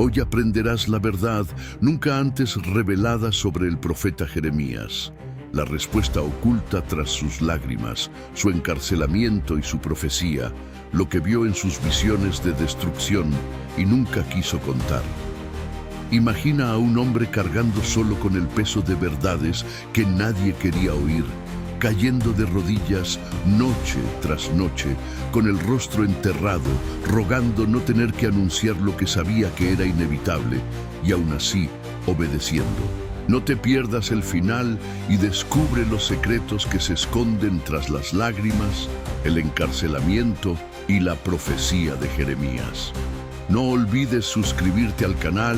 Hoy aprenderás la verdad nunca antes revelada sobre el profeta Jeremías, la respuesta oculta tras sus lágrimas, su encarcelamiento y su profecía, lo que vio en sus visiones de destrucción y nunca quiso contar. Imagina a un hombre cargando solo con el peso de verdades que nadie quería oír, cayendo de rodillas noche tras noche, con el rostro enterrado, rogando no tener que anunciar lo que sabía que era inevitable, y aún así obedeciendo. No te pierdas el final y descubre los secretos que se esconden tras las lágrimas, el encarcelamiento y la profecía de Jeremías. No olvides suscribirte al canal,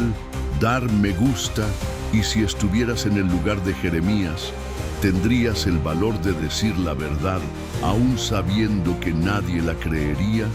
dar me gusta, y si estuvieras en el lugar de Jeremías, ¿tendrías el valor de decir la verdad, aún sabiendo que nadie la creería?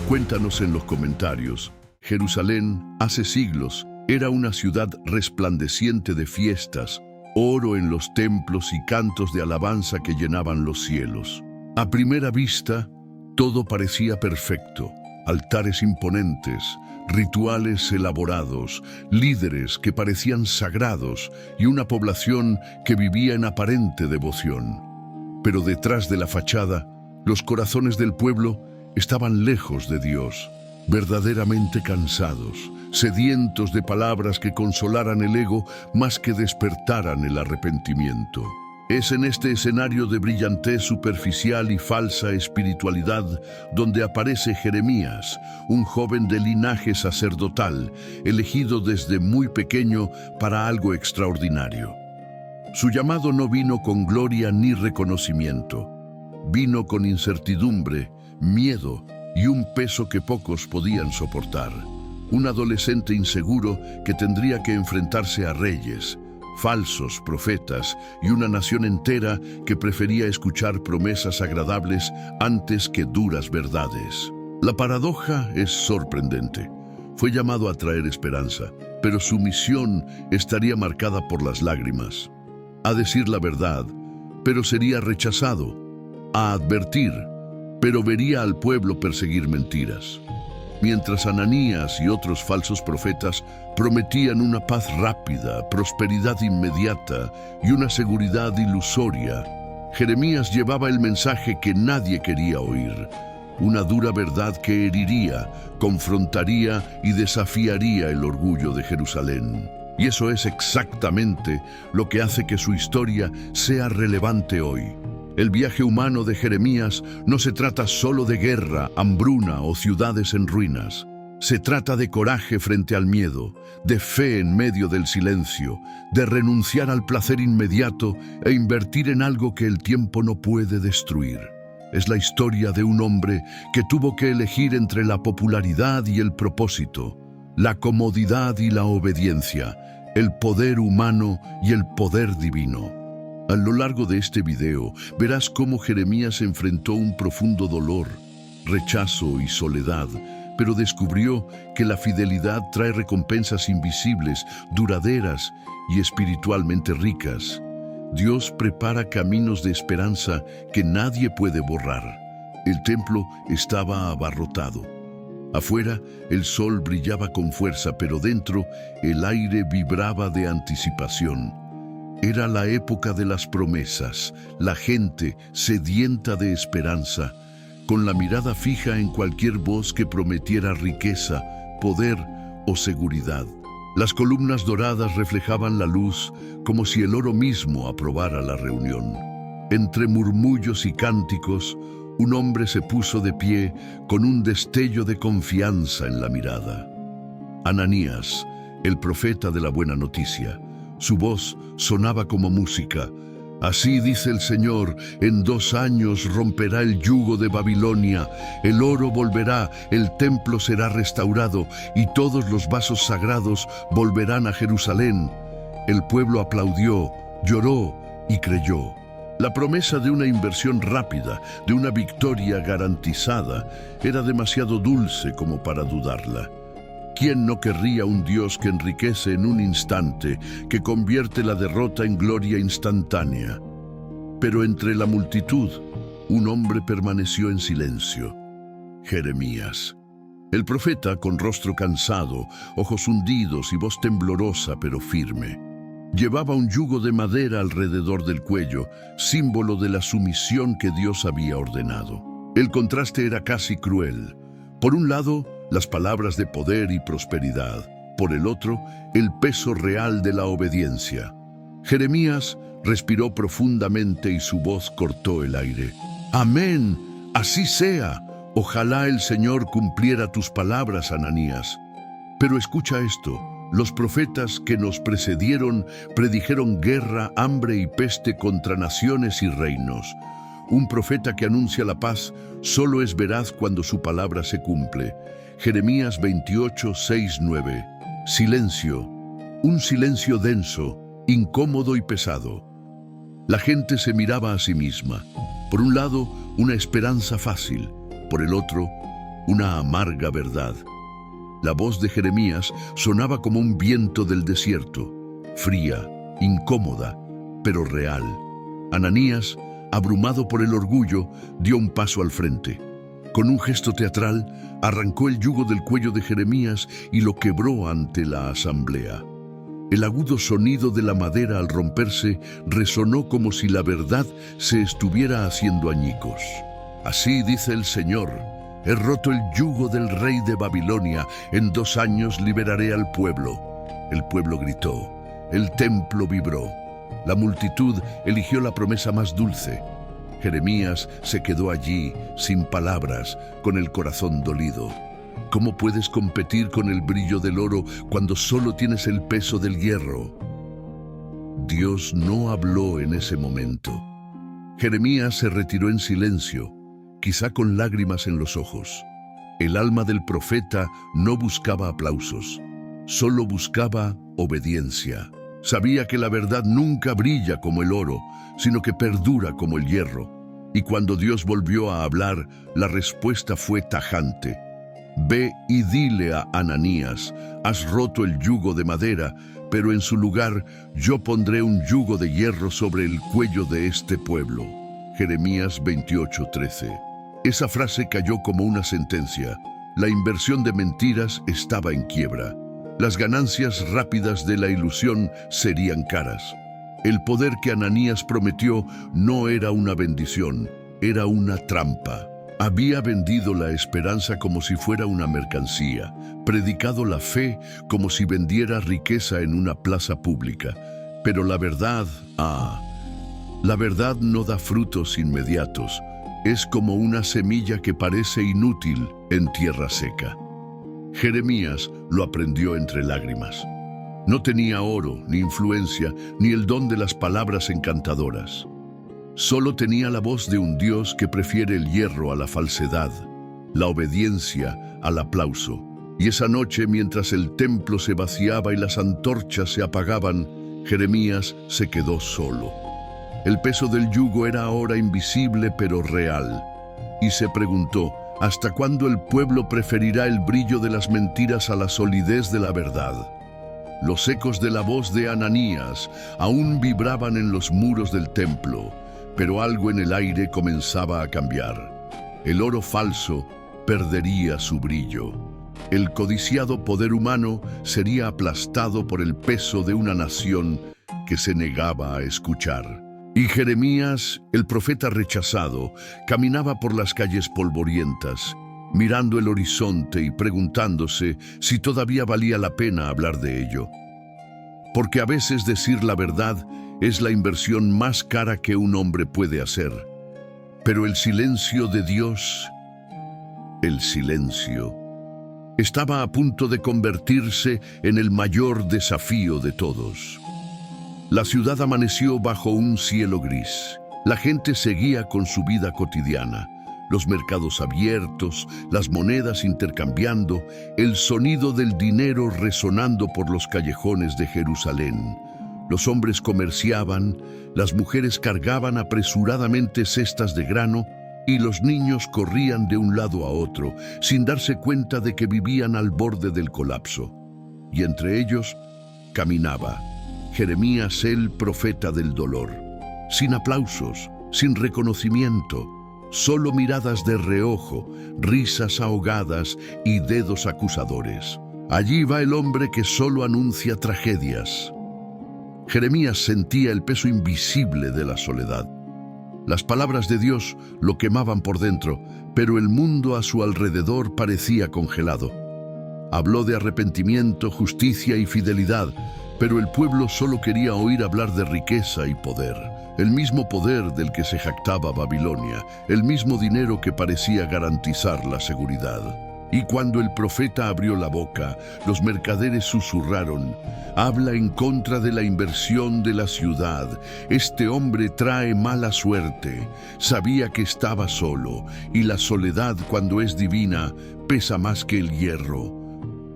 Cuéntanos en los comentarios. Jerusalén, hace siglos, era una ciudad resplandeciente de fiestas, oro en los templos y cantos de alabanza que llenaban los cielos. A primera vista, todo parecía perfecto. Altares imponentes, rituales elaborados, líderes que parecían sagrados y una población que vivía en aparente devoción. Pero detrás de la fachada, los corazones del pueblo estaban lejos de Dios, verdaderamente cansados, sedientos de palabras que consolaran el ego más que despertaran el arrepentimiento. Es en este escenario de brillantez superficial y falsa espiritualidad donde aparece Jeremías, un joven de linaje sacerdotal, elegido desde muy pequeño para algo extraordinario. Su llamado no vino con gloria ni reconocimiento. Vino con incertidumbre, miedo y un peso que pocos podían soportar. Un adolescente inseguro que tendría que enfrentarse a reyes, falsos profetas y una nación entera que prefería escuchar promesas agradables antes que duras verdades. La paradoja es sorprendente. Fue llamado a traer esperanza, pero su misión estaría marcada por las lágrimas. A decir la verdad, pero sería rechazado. A advertir, pero vería al pueblo perseguir mentiras. Mientras Ananías y otros falsos profetas prometían una paz rápida, prosperidad inmediata y una seguridad ilusoria, Jeremías llevaba el mensaje que nadie quería oír, una dura verdad que heriría, confrontaría y desafiaría el orgullo de Jerusalén. Y eso es exactamente lo que hace que su historia sea relevante hoy. El viaje humano de Jeremías no se trata solo de guerra, hambruna o ciudades en ruinas. Se trata de coraje frente al miedo, de fe en medio del silencio, de renunciar al placer inmediato e invertir en algo que el tiempo no puede destruir. Es la historia de un hombre que tuvo que elegir entre la popularidad y el propósito, la comodidad y la obediencia, el poder humano y el poder divino. A lo largo de este video verás cómo Jeremías enfrentó un profundo dolor, rechazo y soledad, pero descubrió que la fidelidad trae recompensas invisibles, duraderas y espiritualmente ricas. Dios prepara caminos de esperanza que nadie puede borrar. El templo estaba abarrotado. Afuera, el sol brillaba con fuerza, pero dentro, el aire vibraba de anticipación. Era la época de las promesas, la gente sedienta de esperanza, con la mirada fija en cualquier voz que prometiera riqueza, poder o seguridad. Las columnas doradas reflejaban la luz como si el oro mismo aprobara la reunión. Entre murmullos y cánticos, un hombre se puso de pie con un destello de confianza en la mirada. Ananías, el profeta de la buena noticia. Su voz sonaba como música. Así dice el Señor, en 2 años romperá el yugo de Babilonia, el oro volverá, el templo será restaurado y todos los vasos sagrados volverán a Jerusalén. El pueblo aplaudió, lloró y creyó. La promesa de una inversión rápida, de una victoria garantizada, era demasiado dulce como para dudarla. ¿Quién no querría un Dios que enriquece en un instante, que convierte la derrota en gloria instantánea? Pero entre la multitud, un hombre permaneció en silencio: Jeremías. El profeta, con rostro cansado, ojos hundidos y voz temblorosa pero firme, llevaba un yugo de madera alrededor del cuello, símbolo de la sumisión que Dios había ordenado. El contraste era casi cruel. Por un lado, las palabras de poder y prosperidad. Por el otro, el peso real de la obediencia. Jeremías respiró profundamente y su voz cortó el aire. «Amén, así sea. Ojalá el Señor cumpliera tus palabras, Ananías. Pero escucha esto. Los profetas que nos precedieron predijeron guerra, hambre y peste contra naciones y reinos. Un profeta que anuncia la paz solo es veraz cuando su palabra se cumple». Jeremías 28, 6, 9. Silencio. Un silencio denso, incómodo y pesado. La gente se miraba a sí misma. Por un lado, una esperanza fácil. Por el otro, una amarga verdad. La voz de Jeremías sonaba como un viento del desierto, fría, incómoda, pero real. Ananías, abrumado por el orgullo, dio un paso al frente. Con un gesto teatral, arrancó el yugo del cuello de Jeremías y lo quebró ante la asamblea. El agudo sonido de la madera al romperse resonó como si la verdad se estuviera haciendo añicos. Así dice el Señor: he roto el yugo del rey de Babilonia, en 2 años liberaré al pueblo. El pueblo gritó, el templo vibró, la multitud eligió la promesa más dulce. Jeremías se quedó allí, sin palabras, con el corazón dolido. ¿Cómo puedes competir con el brillo del oro cuando solo tienes el peso del hierro? Dios no habló en ese momento. Jeremías se retiró en silencio, quizá con lágrimas en los ojos. El alma del profeta no buscaba aplausos, solo buscaba obediencia. Sabía que la verdad nunca brilla como el oro, sino que perdura como el hierro. Y cuando Dios volvió a hablar, la respuesta fue tajante. Ve y dile a Ananías, has roto el yugo de madera, pero en su lugar yo pondré un yugo de hierro sobre el cuello de este pueblo. Jeremías 28:13. Esa frase cayó como una sentencia. La inversión de mentiras estaba en quiebra. Las ganancias rápidas de la ilusión serían caras. El poder que Ananías prometió no era una bendición, era una trampa. Había vendido la esperanza como si fuera una mercancía, predicado la fe como si vendiera riqueza en una plaza pública. Pero la verdad no da frutos inmediatos. Es como una semilla que parece inútil en tierra seca. Jeremías lo aprendió entre lágrimas. No tenía oro, ni influencia, ni el don de las palabras encantadoras. Solo tenía la voz de un Dios que prefiere el hierro a la falsedad, la obediencia al aplauso. Y esa noche, mientras el templo se vaciaba y las antorchas se apagaban, Jeremías se quedó solo. El peso del yugo era ahora invisible pero real. Y se preguntó, ¿hasta cuándo el pueblo preferirá el brillo de las mentiras a la solidez de la verdad? Los ecos de la voz de Ananías aún vibraban en los muros del templo, pero algo en el aire comenzaba a cambiar. El oro falso perdería su brillo. El codiciado poder humano sería aplastado por el peso de una nación que se negaba a escuchar. Y Jeremías, el profeta rechazado, caminaba por las calles polvorientas, mirando el horizonte y preguntándose si todavía valía la pena hablar de ello. Porque a veces decir la verdad es la inversión más cara que un hombre puede hacer. Pero el silencio de Dios, el silencio, estaba a punto de convertirse en el mayor desafío de todos. La ciudad amaneció bajo un cielo gris. La gente seguía con su vida cotidiana. Los mercados abiertos, las monedas intercambiando, el sonido del dinero resonando por los callejones de Jerusalén. Los hombres comerciaban, las mujeres cargaban apresuradamente cestas de grano y los niños corrían de un lado a otro, sin darse cuenta de que vivían al borde del colapso. Y entre ellos caminaba Jeremías, el profeta del dolor, sin aplausos, sin reconocimiento, Solo miradas de reojo, risas ahogadas y dedos acusadores. Allí va el hombre que solo anuncia tragedias. Jeremías sentía el peso invisible de la soledad. Las palabras de Dios lo quemaban por dentro, pero el mundo a su alrededor parecía congelado. Habló de arrepentimiento, justicia y fidelidad, pero el pueblo solo quería oír hablar de riqueza y poder. El mismo poder del que se jactaba Babilonia, el mismo dinero que parecía garantizar la seguridad. Y cuando el profeta abrió la boca, los mercaderes susurraron: habla en contra de la inversión de la ciudad. Este hombre trae mala suerte. Sabía que estaba solo, y la soledad, cuando es divina, pesa más que el hierro.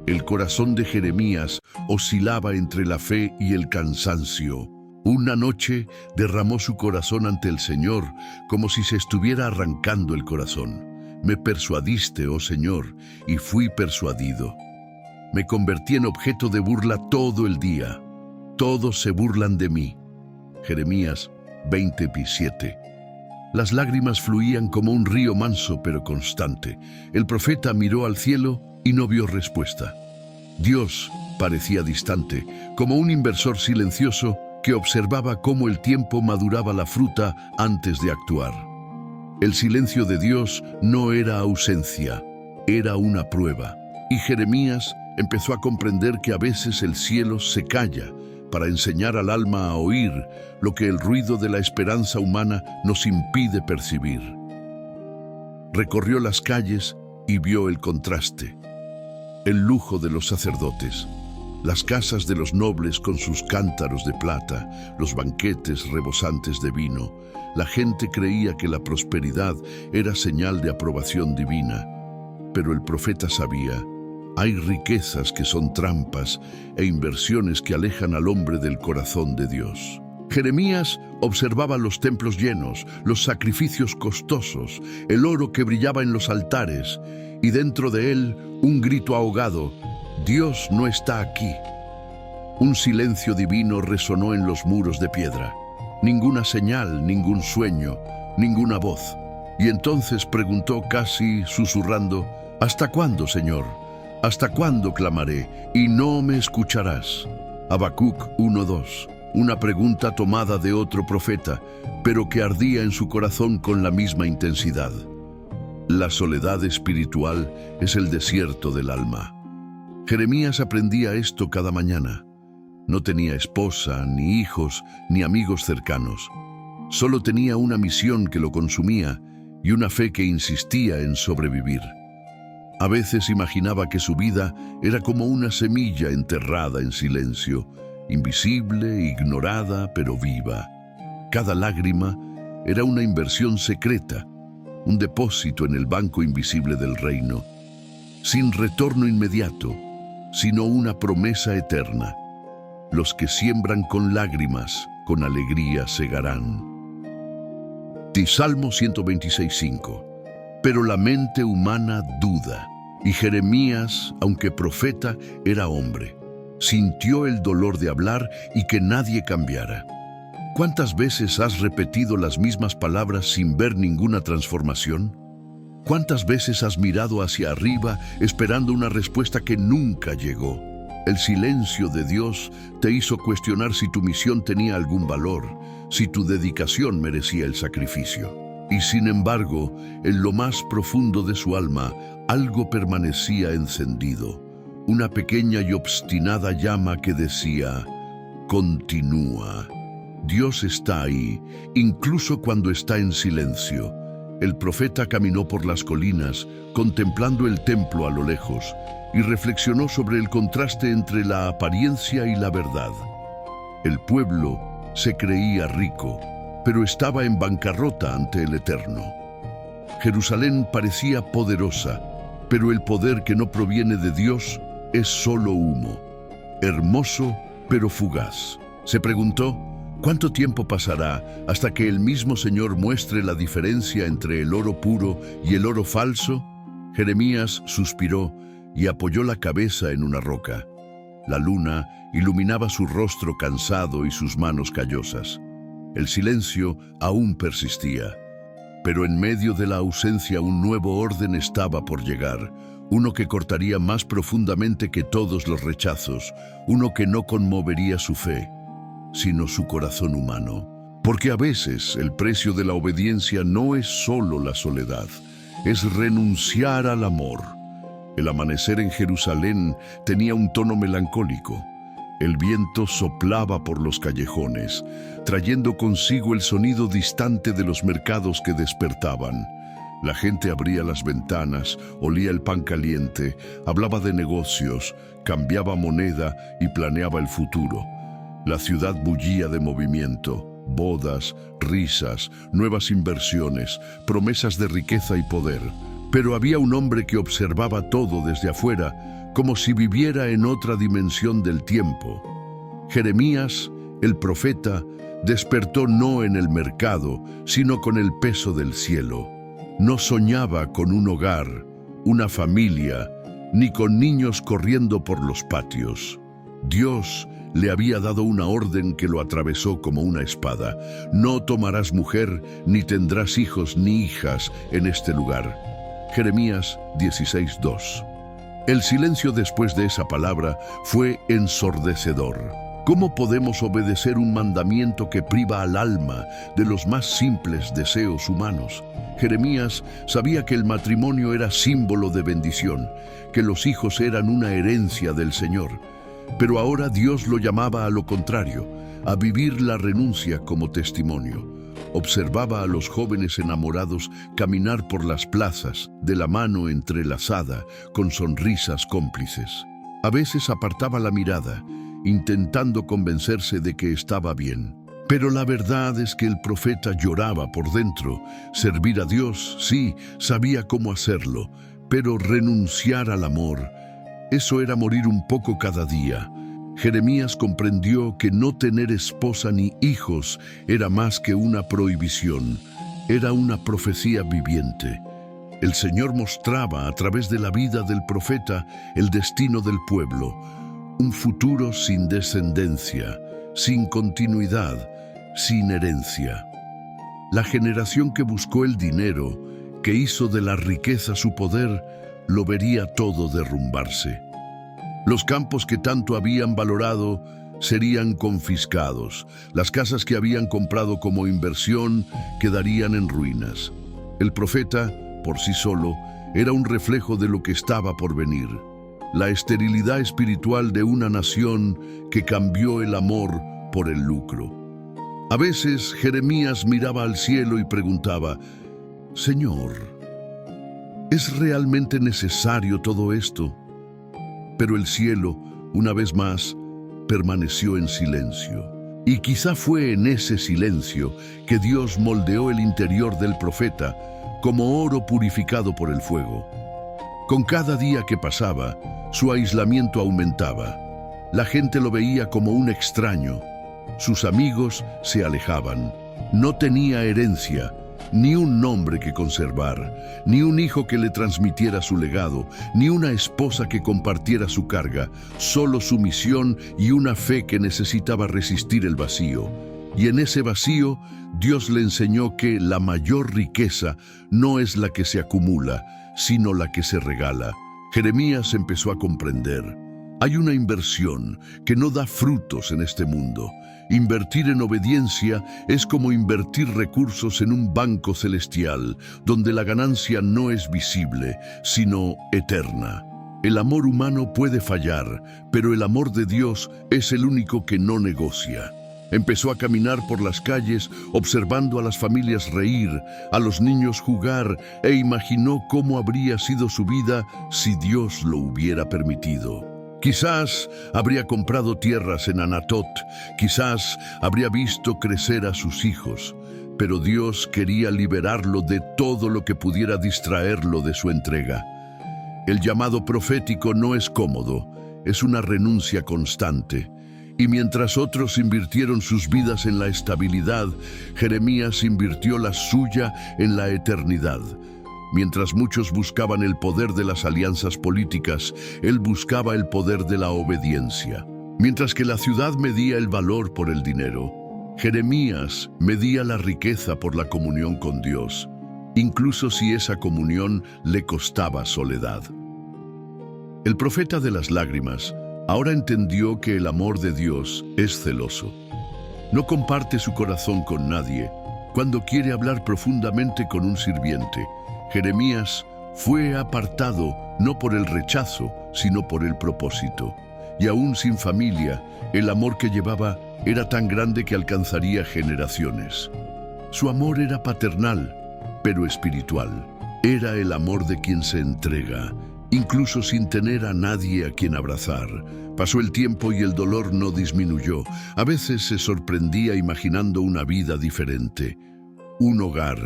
El corazón de Jeremías oscilaba entre la fe y el cansancio. Una noche derramó su corazón ante el Señor, como si se estuviera arrancando el corazón. Me persuadiste, oh Señor, y fui persuadido. Me convertí en objeto de burla todo el día. Todos se burlan de mí. Jeremías 20:7. Las lágrimas fluían como un río manso pero constante. El profeta miró al cielo y no vio respuesta. Dios parecía distante, como un inversor silencioso que observaba cómo el tiempo maduraba la fruta antes de actuar. El silencio de Dios no era ausencia, era una prueba. Y Jeremías empezó a comprender que a veces el cielo se calla para enseñar al alma a oír lo que el ruido de la esperanza humana nos impide percibir. Recorrió las calles y vio el contraste. El lujo de los sacerdotes, las casas de los nobles con sus cántaros de plata, los banquetes rebosantes de vino. La gente creía que la prosperidad era señal de aprobación divina, pero el profeta sabía: hay riquezas que son trampas e inversiones que alejan al hombre del corazón de Dios. Jeremías observaba los templos llenos, los sacrificios costosos, el oro que brillaba en los altares, y dentro de él un grito ahogado: Dios no está aquí. Un silencio divino resonó en los muros de piedra. Ninguna señal, ningún sueño, ninguna voz. Y entonces preguntó casi susurrando: ¿hasta cuándo, Señor? ¿Hasta cuándo clamaré y no me escucharás? Habacuc 1:2. Una pregunta tomada de otro profeta, pero que ardía en su corazón con la misma intensidad. La soledad espiritual es el desierto del alma. Jeremías aprendía esto cada mañana. No tenía esposa, ni hijos, ni amigos cercanos. Solo tenía una misión que lo consumía y una fe que insistía en sobrevivir. A veces imaginaba que su vida era como una semilla enterrada en silencio, invisible, ignorada, pero viva. Cada lágrima era una inversión secreta, un depósito en el banco invisible del reino, sin retorno inmediato, sino una promesa eterna. Los que siembran con lágrimas, con alegría segarán. Salmo 126:5. Pero la mente humana duda, y Jeremías, aunque profeta, era hombre. Sintió el dolor de hablar y que nadie cambiara. ¿Cuántas veces has repetido las mismas palabras sin ver ninguna transformación? ¿Cuántas veces has mirado hacia arriba esperando una respuesta que nunca llegó? El silencio de Dios te hizo cuestionar si tu misión tenía algún valor, si tu dedicación merecía el sacrificio. Y sin embargo, en lo más profundo de su alma, algo permanecía encendido. Una pequeña y obstinada llama que decía: continúa. Dios está ahí, incluso cuando está en silencio. El profeta caminó por las colinas, contemplando el templo a lo lejos, y reflexionó sobre el contraste entre la apariencia y la verdad. El pueblo se creía rico, pero estaba en bancarrota ante el Eterno. Jerusalén parecía poderosa, pero el poder que no proviene de Dios es solo humo, hermoso pero fugaz. Se preguntó: ¿cuánto tiempo pasará hasta que el mismo Señor muestre la diferencia entre el oro puro y el oro falso? Jeremías suspiró y apoyó la cabeza en una roca. La luna iluminaba su rostro cansado y sus manos callosas. El silencio aún persistía. Pero en medio de la ausencia un nuevo orden estaba por llegar, uno que cortaría más profundamente que todos los rechazos, uno que no conmovería su fe, sino su corazón humano. Porque a veces el precio de la obediencia no es solo la soledad, es renunciar al amor. El amanecer en Jerusalén tenía un tono melancólico. El viento soplaba por los callejones, trayendo consigo el sonido distante de los mercados que despertaban. La gente abría las ventanas, olía el pan caliente, hablaba de negocios, cambiaba moneda y planeaba el futuro. La ciudad bullía de movimiento. Bodas, risas, nuevas inversiones, promesas de riqueza y poder. Pero había un hombre que observaba todo desde afuera, como si viviera en otra dimensión del tiempo. Jeremías, el profeta, despertó no en el mercado, sino con el peso del cielo. No soñaba con un hogar, una familia, ni con niños corriendo por los patios. Dios le había dado una orden que lo atravesó como una espada. No tomarás mujer, ni tendrás hijos ni hijas en este lugar. Jeremías 16:2. El silencio después de esa palabra fue ensordecedor. ¿Cómo podemos obedecer un mandamiento que priva al alma de los más simples deseos humanos? Jeremías sabía que el matrimonio era símbolo de bendición, que los hijos eran una herencia del Señor. Pero ahora Dios lo llamaba a lo contrario, a vivir la renuncia como testimonio. Observaba a los jóvenes enamorados caminar por las plazas, de la mano entrelazada, con sonrisas cómplices. A veces apartaba la mirada, intentando convencerse de que estaba bien. Pero la verdad es que el profeta lloraba por dentro. Servir a Dios, sí, sabía cómo hacerlo, pero renunciar al amor, eso era morir un poco cada día. Jeremías comprendió que no tener esposa ni hijos era más que una prohibición, era una profecía viviente. El Señor mostraba a través de la vida del profeta el destino del pueblo, un futuro sin descendencia, sin continuidad, sin herencia. La generación que buscó el dinero, que hizo de la riqueza su poder, lo vería todo derrumbarse. Los campos que tanto habían valorado serían confiscados. Las casas que habían comprado como inversión quedarían en ruinas. El profeta, por sí solo, era un reflejo de lo que estaba por venir. La esterilidad espiritual de una nación que cambió el amor por el lucro. A veces Jeremías miraba al cielo y preguntaba: Señor, ¿es realmente necesario todo esto? Pero el cielo, una vez más, permaneció en silencio. Y quizá fue en ese silencio que Dios moldeó el interior del profeta como oro purificado por el fuego. Con cada día que pasaba, su aislamiento aumentaba. La gente lo veía como un extraño. Sus amigos se alejaban. No tenía herencia, ni un nombre que conservar, ni un hijo que le transmitiera su legado, ni una esposa que compartiera su carga, solo su misión y una fe que necesitaba resistir el vacío. Y en ese vacío, Dios le enseñó que la mayor riqueza no es la que se acumula, sino la que se regala. Jeremías empezó a comprender: hay una inversión que no da frutos en este mundo. Invertir en obediencia es como invertir recursos en un banco celestial, donde la ganancia no es visible, sino eterna. El amor humano puede fallar, pero el amor de Dios es el único que no negocia. Empezó a caminar por las calles, observando a las familias reír, a los niños jugar, e imaginó cómo habría sido su vida si Dios lo hubiera permitido. Quizás habría comprado tierras en Anatot, quizás habría visto crecer a sus hijos, pero Dios quería liberarlo de todo lo que pudiera distraerlo de su entrega. El llamado profético no es cómodo, es una renuncia constante. Y mientras otros invirtieron sus vidas en la estabilidad, Jeremías invirtió la suya en la eternidad. Mientras muchos buscaban el poder de las alianzas políticas, él buscaba el poder de la obediencia. Mientras que la ciudad medía el valor por el dinero, Jeremías medía la riqueza por la comunión con Dios. incluso si esa comunión le costaba soledad. El profeta de las lágrimas ahora entendió que el amor de Dios es celoso. No comparte su corazón con nadie. Cuando quiere hablar profundamente con un sirviente, Jeremías fue apartado no por el rechazo, sino por el propósito. Y aún sin familia, el amor que llevaba era tan grande que alcanzaría generaciones. Su amor era paternal, pero espiritual. Era el amor de quien se entrega, incluso sin tener a nadie a quien abrazar. Pasó el tiempo y el dolor no disminuyó. A veces se sorprendía imaginando una vida diferente. Un hogar,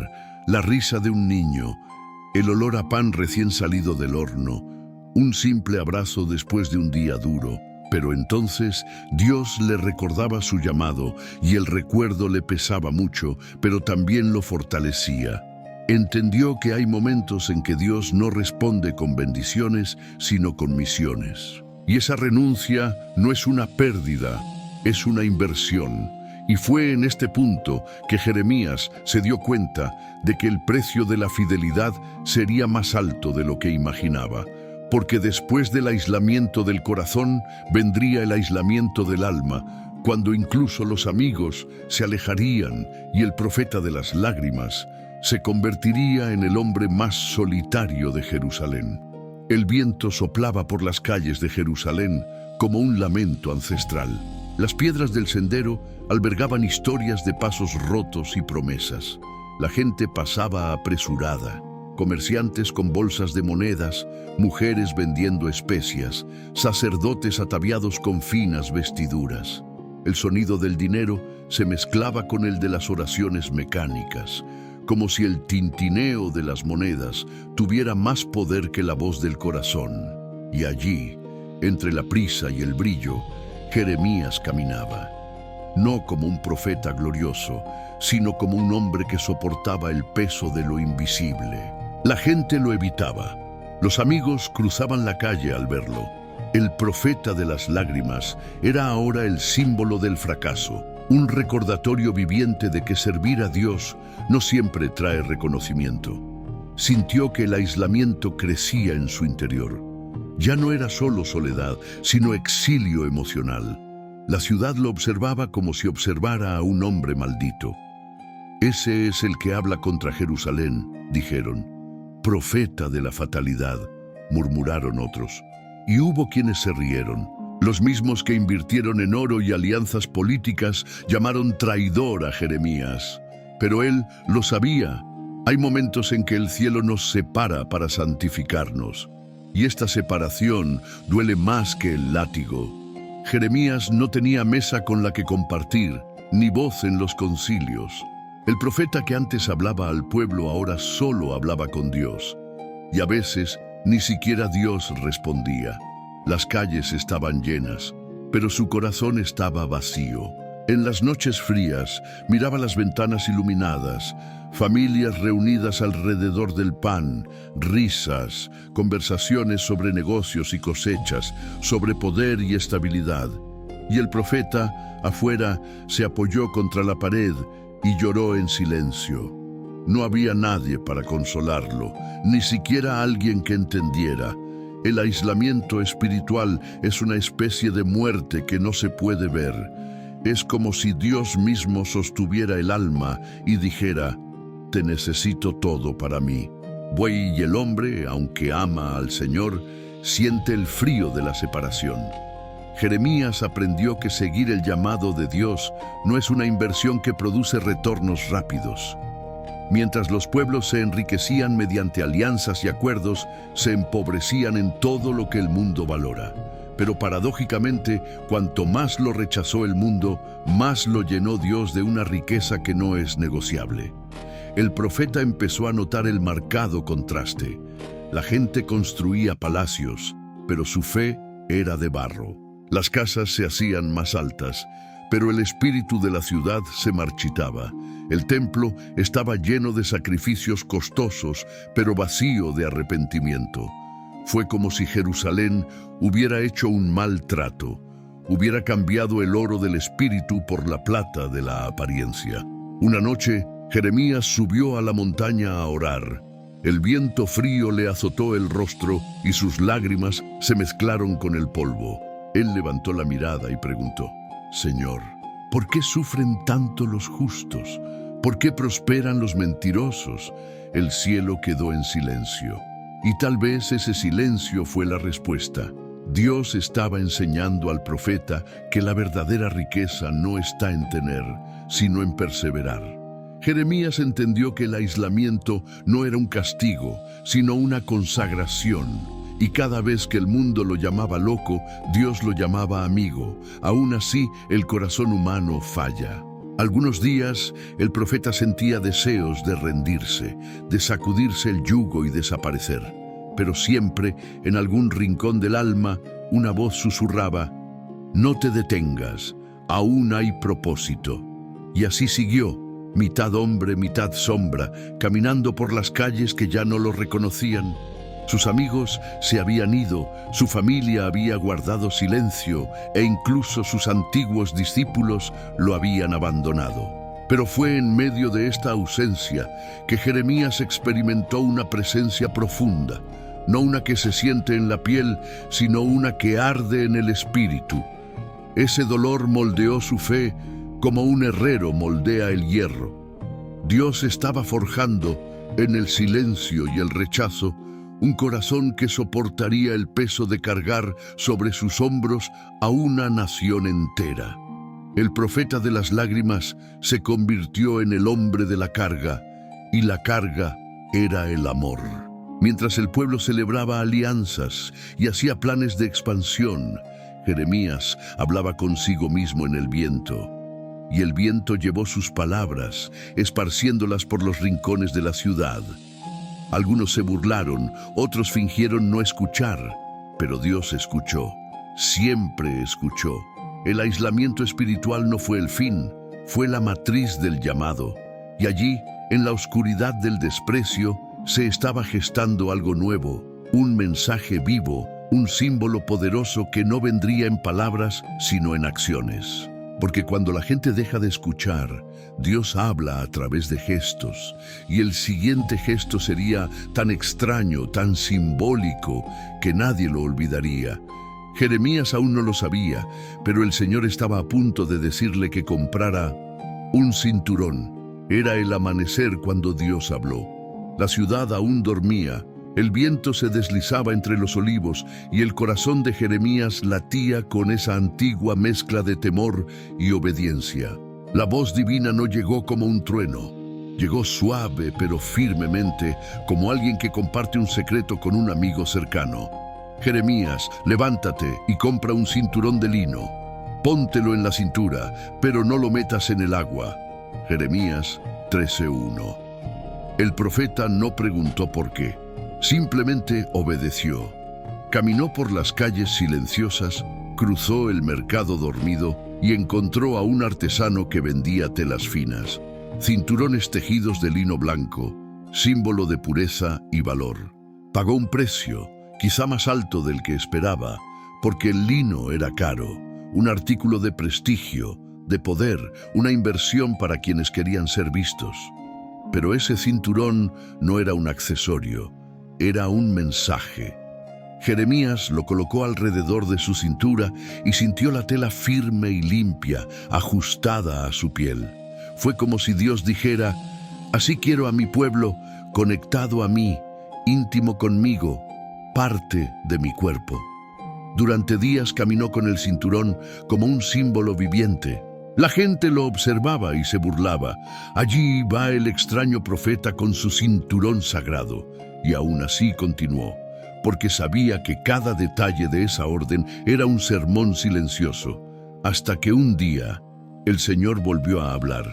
la risa de un niño, el olor a pan recién salido del horno, un simple abrazo después de un día duro. Pero entonces Dios le recordaba su llamado y el recuerdo le pesaba mucho, pero también lo fortalecía. Entendió que hay momentos en que Dios no responde con bendiciones, sino con misiones. Y esa renuncia no es una pérdida, es una inversión. Y fue en este punto que Jeremías se dio cuenta de que el precio de la fidelidad sería más alto de lo que imaginaba. Porque después del aislamiento del corazón vendría el aislamiento del alma, cuando incluso los amigos se alejarían y el profeta de las lágrimas se convertiría en el hombre más solitario de Jerusalén. El viento soplaba por las calles de Jerusalén como un lamento ancestral. Las piedras del sendero albergaban historias de pasos rotos y promesas. La gente pasaba apresurada. Comerciantes con bolsas de monedas, mujeres vendiendo especias, sacerdotes ataviados con finas vestiduras. El sonido del dinero se mezclaba con el de las oraciones mecánicas, como si el tintineo de las monedas tuviera más poder que la voz del corazón. Y allí, entre la prisa y el brillo, Jeremías caminaba, no como un profeta glorioso, sino como un hombre que soportaba el peso de lo invisible. La gente lo evitaba. Los amigos cruzaban la calle al verlo. El profeta de las lágrimas era ahora el símbolo del fracaso, un recordatorio viviente de que servir a Dios no siempre trae reconocimiento. Sintió que el aislamiento crecía en su interior. Ya no era solo soledad, sino exilio emocional. La ciudad lo observaba como si observara a un hombre maldito. Ese es el que habla contra Jerusalén, dijeron. Profeta de la fatalidad, murmuraron otros. Y hubo quienes se rieron. Los mismos que invirtieron en oro y alianzas políticas llamaron traidor a Jeremías. Pero él lo sabía. Hay momentos en que el cielo nos separa para santificarnos. Y esta separación duele más que el látigo. Jeremías no tenía mesa con la que compartir, ni voz en los concilios. El profeta que antes hablaba al pueblo ahora solo hablaba con Dios. Y a veces ni siquiera Dios respondía. Las calles estaban llenas, pero su corazón estaba vacío. En las noches frías miraba las ventanas iluminadas, familias reunidas alrededor del pan, risas, conversaciones sobre negocios y cosechas, sobre poder y estabilidad. Y el profeta, afuera, se apoyó contra la pared y lloró en silencio. No había nadie para consolarlo, ni siquiera alguien que entendiera. El aislamiento espiritual es una especie de muerte que no se puede ver. Es como si Dios mismo sostuviera el alma y dijera: te necesito todo para mí. Y el hombre, aunque ama al Señor, siente el frío de la separación. Jeremías aprendió que seguir el llamado de Dios no es una inversión que produce retornos rápidos. Mientras los pueblos se enriquecían mediante alianzas y acuerdos, se empobrecían en todo lo que el mundo valora. Pero paradójicamente, cuanto más lo rechazó el mundo, más lo llenó Dios de una riqueza que no es negociable. El profeta empezó a notar el marcado contraste. La gente construía palacios, pero su fe era de barro. Las casas se hacían más altas, pero el espíritu de la ciudad se marchitaba. El templo estaba lleno de sacrificios costosos, pero vacío de arrepentimiento. Fue como si Jerusalén hubiera hecho un mal trato, hubiera cambiado el oro del espíritu por la plata de la apariencia. Una noche, Jeremías subió a la montaña a orar. El viento frío le azotó el rostro y sus lágrimas se mezclaron con el polvo. Él levantó la mirada y preguntó: Señor, ¿por qué sufren tanto los justos? ¿Por qué prosperan los mentirosos? El cielo quedó en silencio. Y tal vez ese silencio fue la respuesta. Dios estaba enseñando al profeta que la verdadera riqueza no está en tener, sino en perseverar. Jeremías entendió que el aislamiento no era un castigo, sino una consagración. Y cada vez que el mundo lo llamaba loco, Dios lo llamaba amigo. Aún así, el corazón humano falla. Algunos días, el profeta sentía deseos de rendirse, de sacudirse el yugo y desaparecer. Pero siempre, en algún rincón del alma, una voz susurraba: no te detengas, aún hay propósito. Y así siguió, mitad hombre, mitad sombra, caminando por las calles que ya no lo reconocían. Sus amigos se habían ido, su familia había guardado silencio e incluso sus antiguos discípulos lo habían abandonado. Pero fue en medio de esta ausencia que Jeremías experimentó una presencia profunda, no una que se siente en la piel, sino una que arde en el espíritu. Ese dolor moldeó su fe como un herrero moldea el hierro. Dios estaba forjando, en el silencio y el rechazo, un corazón que soportaría el peso de cargar sobre sus hombros a una nación entera. El profeta de las lágrimas se convirtió en el hombre de la carga, y la carga era el amor. Mientras el pueblo celebraba alianzas y hacía planes de expansión, Jeremías hablaba consigo mismo en el viento. Y el viento llevó sus palabras, esparciéndolas por los rincones de la ciudad. Algunos se burlaron, otros fingieron no escuchar, pero Dios escuchó, siempre escuchó. El aislamiento espiritual no fue el fin, fue la matriz del llamado. Y allí, en la oscuridad del desprecio, se estaba gestando algo nuevo, un mensaje vivo, un símbolo poderoso que no vendría en palabras, sino en acciones. Porque cuando la gente deja de escuchar, Dios habla a través de gestos, y el siguiente gesto sería tan extraño, tan simbólico, que nadie lo olvidaría. Jeremías aún no lo sabía, pero el Señor estaba a punto de decirle que comprara un cinturón. Era el amanecer cuando Dios habló. La ciudad aún dormía, el viento se deslizaba entre los olivos y el corazón de Jeremías latía con esa antigua mezcla de temor y obediencia. La voz divina no llegó como un trueno, llegó suave pero firmemente, como alguien que comparte un secreto con un amigo cercano. Jeremías, levántate y compra un cinturón de lino. Póntelo en la cintura, pero no lo metas en el agua. Jeremías 13:1. El profeta no preguntó por qué. Simplemente obedeció. Caminó por las calles silenciosas, cruzó el mercado dormido y encontró a un artesano que vendía telas finas, cinturones tejidos de lino blanco, símbolo de pureza y valor. Pagó un precio, quizá más alto del que esperaba, porque el lino era caro, un artículo de prestigio, de poder, una inversión para quienes querían ser vistos. Pero ese cinturón no era un accesorio, era un mensaje. Jeremías lo colocó alrededor de su cintura y sintió la tela firme y limpia, ajustada a su piel. Fue como si Dios dijera: así quiero a mi pueblo, conectado a mí, íntimo conmigo, parte de mi cuerpo. Durante días caminó con el cinturón como un símbolo viviente. La gente lo observaba y se burlaba. Allí va el extraño profeta con su cinturón sagrado. Y aún así continuó, porque sabía que cada detalle de esa orden era un sermón silencioso, hasta que un día el Señor volvió a hablar.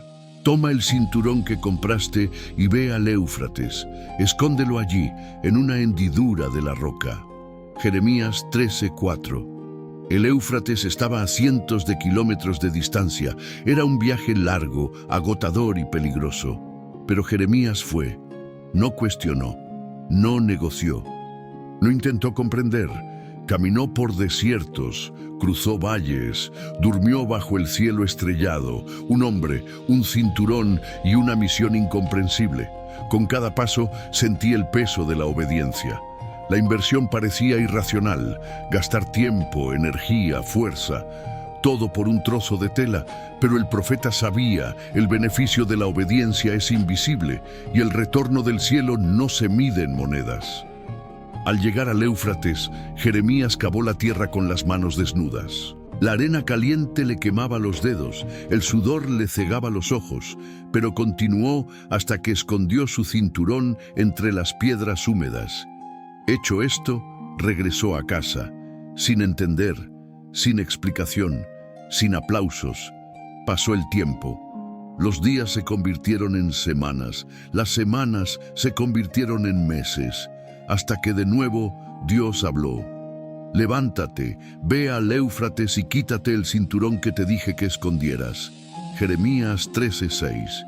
Toma el cinturón que compraste y ve al Éufrates, escóndelo allí, en una hendidura de la roca. Jeremías 13:4. El Éufrates estaba a cientos de kilómetros de distancia. Era un viaje largo, agotador y peligroso. Pero Jeremías fue. No cuestionó, no negoció, no intentó comprender. Caminó por desiertos, cruzó valles, durmió bajo el cielo estrellado, un hombre, un cinturón y una misión incomprensible. Con cada paso sentía el peso de la obediencia. La inversión parecía irracional, gastar tiempo, energía, fuerza, todo por un trozo de tela, pero el profeta sabía, el beneficio de la obediencia es invisible y el retorno del cielo no se mide en monedas. Al llegar al Éufrates, Jeremías cavó la tierra con las manos desnudas. La arena caliente le quemaba los dedos, el sudor le cegaba los ojos, pero continuó hasta que escondió su cinturón entre las piedras húmedas. Hecho esto, regresó a casa, sin entender, sin explicación, sin aplausos. Pasó el tiempo. Los días se convirtieron en semanas, las semanas se convirtieron en meses, hasta que de nuevo Dios habló. Levántate, ve al Éufrates y quítate el cinturón que te dije que escondieras. Jeremías 13:6.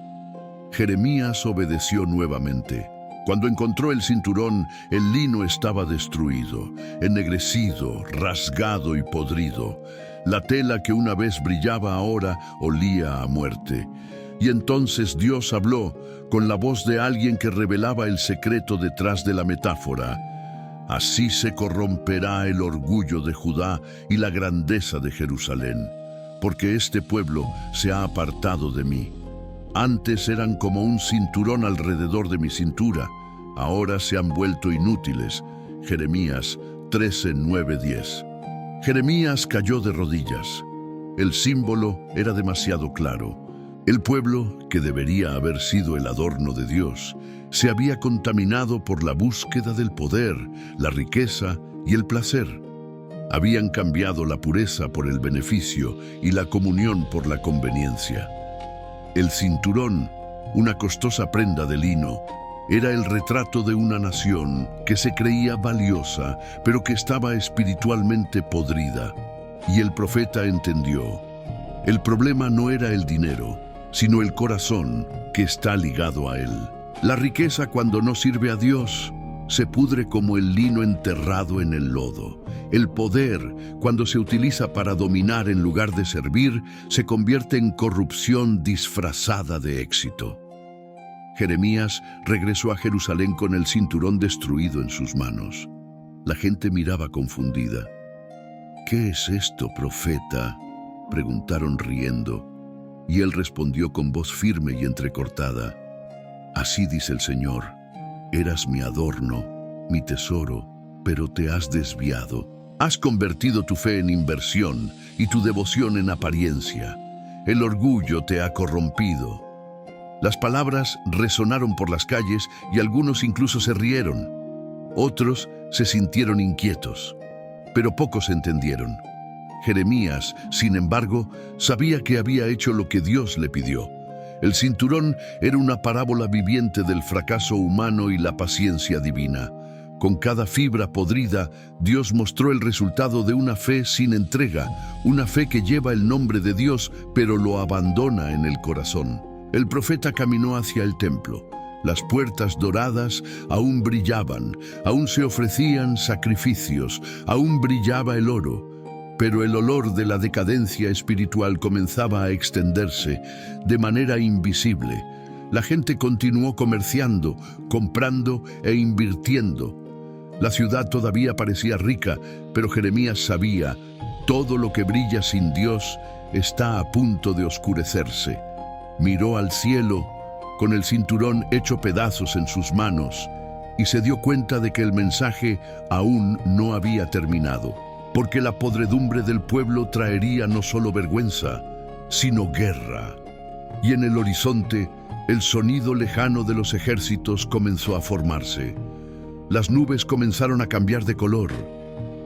Jeremías obedeció nuevamente. Cuando encontró el cinturón, el lino estaba destruido, ennegrecido, rasgado y podrido. La tela que una vez brillaba ahora olía a muerte. Y entonces Dios habló con la voz de alguien que revelaba el secreto detrás de la metáfora. Así se corromperá el orgullo de Judá y la grandeza de Jerusalén, porque este pueblo se ha apartado de mí. Antes eran como un cinturón alrededor de mi cintura, ahora se han vuelto inútiles. Jeremías 13:9-10. Jeremías cayó de rodillas. El símbolo era demasiado claro. El pueblo, que debería haber sido el adorno de Dios, se había contaminado por la búsqueda del poder, la riqueza y el placer. Habían cambiado la pureza por el beneficio y la comunión por la conveniencia. El cinturón, una costosa prenda de lino, era el retrato de una nación que se creía valiosa, pero que estaba espiritualmente podrida. Y el profeta entendió. El problema no era el dinero, sino el corazón que está ligado a él. La riqueza, cuando no sirve a Dios, se pudre como el lino enterrado en el lodo. El poder, cuando se utiliza para dominar en lugar de servir, se convierte en corrupción disfrazada de éxito. Jeremías regresó a Jerusalén con el cinturón destruido en sus manos. La gente miraba confundida. «¿Qué es esto, profeta?», preguntaron riendo. Y él respondió con voz firme y entrecortada: «Así dice el Señor, eras mi adorno, mi tesoro, pero te has desviado. Has convertido tu fe en inversión y tu devoción en apariencia. El orgullo te ha corrompido». Las palabras resonaron por las calles y algunos incluso se rieron. Otros se sintieron inquietos, pero pocos entendieron. Jeremías, sin embargo, sabía que había hecho lo que Dios le pidió. El cinturón era una parábola viviente del fracaso humano y la paciencia divina. Con cada fibra podrida, Dios mostró el resultado de una fe sin entrega, una fe que lleva el nombre de Dios, pero lo abandona en el corazón. El profeta caminó hacia el templo. Las puertas doradas aún brillaban, aún se ofrecían sacrificios, aún brillaba el oro. Pero el olor de la decadencia espiritual comenzaba a extenderse de manera invisible. La gente continuó comerciando, comprando e invirtiendo. La ciudad todavía parecía rica, pero Jeremías sabía, todo lo que brilla sin Dios está a punto de oscurecerse. Miró al cielo, con el cinturón hecho pedazos en sus manos, y se dio cuenta de que el mensaje aún no había terminado. Porque la podredumbre del pueblo traería no solo vergüenza, sino guerra. Y en el horizonte, el sonido lejano de los ejércitos comenzó a formarse. Las nubes comenzaron a cambiar de color.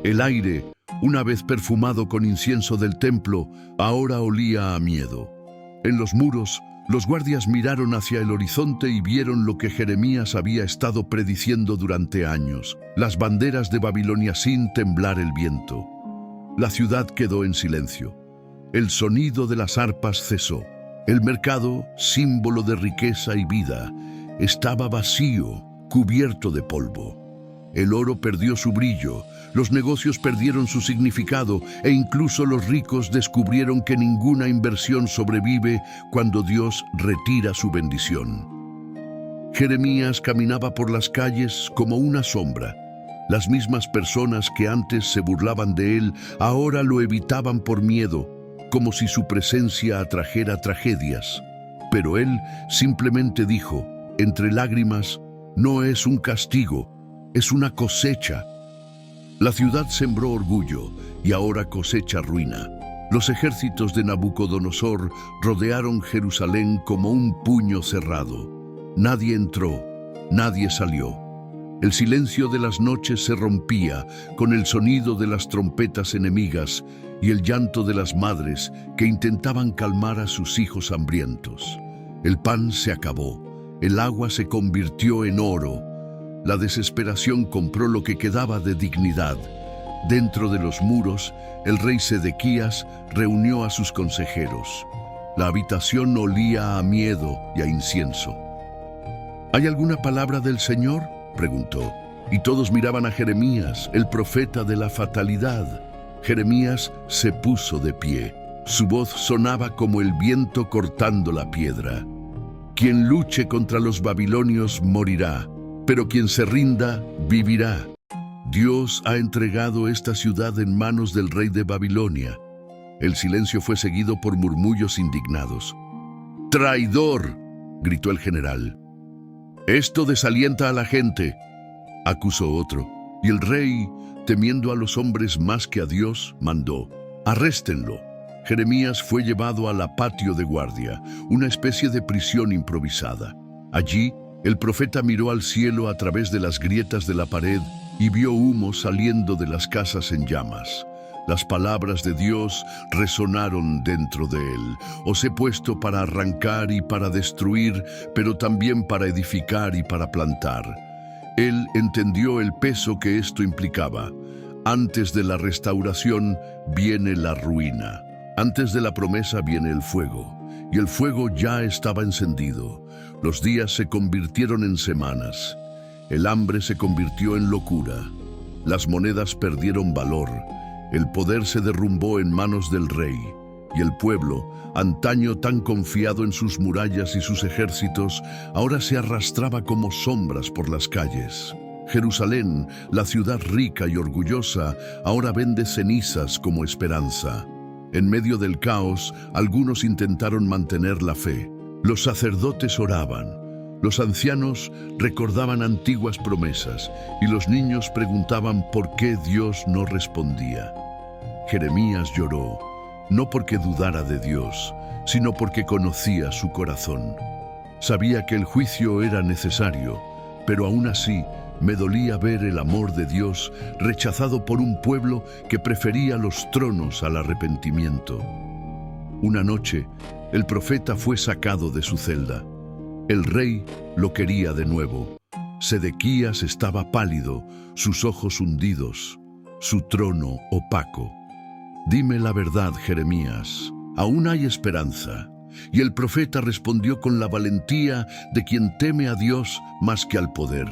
El aire, una vez perfumado con incienso del templo, ahora olía a miedo. En los muros, los guardias miraron hacia el horizonte y vieron lo que Jeremías había estado prediciendo durante años: las banderas de Babilonia sin temblar el viento. La ciudad quedó en silencio. El sonido de las arpas cesó. El mercado, símbolo de riqueza y vida, estaba vacío, cubierto de polvo. El oro perdió su brillo, los negocios perdieron su significado e incluso los ricos descubrieron que ninguna inversión sobrevive cuando Dios retira su bendición. Jeremías caminaba por las calles como una sombra. Las mismas personas que antes se burlaban de él ahora lo evitaban por miedo, como si su presencia atrajera tragedias. Pero él simplemente dijo, entre lágrimas, no es un castigo, es una cosecha. La ciudad sembró orgullo y ahora cosecha ruina. Los ejércitos de Nabucodonosor rodearon Jerusalén como un puño cerrado. Nadie entró, nadie salió. El silencio de las noches se rompía con el sonido de las trompetas enemigas y el llanto de las madres que intentaban calmar a sus hijos hambrientos. El pan se acabó, el agua se convirtió en oro. La desesperación compró lo que quedaba de dignidad. Dentro de los muros, el rey Sedequías reunió a sus consejeros. La habitación olía a miedo y a incienso. ¿Hay alguna palabra del Señor?, preguntó. Y todos miraban a Jeremías, el profeta de la fatalidad. Jeremías se puso de pie. Su voz sonaba como el viento cortando la piedra. Quien luche contra los babilonios morirá, pero quien se rinda vivirá. Dios ha entregado esta ciudad en manos del rey de Babilonia. El silencio fue seguido por murmullos indignados. ¡Traidor!, gritó el general. «Esto desalienta a la gente», acusó otro. Y el rey, temiendo a los hombres más que a Dios, mandó: «Arréstenlo». Jeremías fue llevado a la patio de guardia, una especie de prisión improvisada. Allí, el profeta miró al cielo a través de las grietas de la pared y vio humo saliendo de las casas en llamas. Las palabras de Dios resonaron dentro de él. Os he puesto para arrancar y para destruir, pero también para edificar y para plantar. Él entendió el peso que esto implicaba. Antes de la restauración viene la ruina. Antes de la promesa viene el fuego. Y el fuego ya estaba encendido. Los días se convirtieron en semanas. El hambre se convirtió en locura. Las monedas perdieron valor. El poder se derrumbó en manos del rey, y el pueblo, antaño tan confiado en sus murallas y sus ejércitos, ahora se arrastraba como sombras por las calles. Jerusalén, la ciudad rica y orgullosa, ahora vende cenizas como esperanza. En medio del caos, algunos intentaron mantener la fe. Los sacerdotes oraban. Los ancianos recordaban antiguas promesas y los niños preguntaban por qué Dios no respondía. Jeremías lloró, no porque dudara de Dios, sino porque conocía su corazón. Sabía que el juicio era necesario, pero aún así me dolía ver el amor de Dios rechazado por un pueblo que prefería los tronos al arrepentimiento. Una noche, el profeta fue sacado de su celda. El rey lo quería de nuevo. Sedequías estaba pálido, sus ojos hundidos, su trono opaco. «Dime la verdad, Jeremías, aún hay esperanza». Y el profeta respondió con la valentía de quien teme a Dios más que al poder.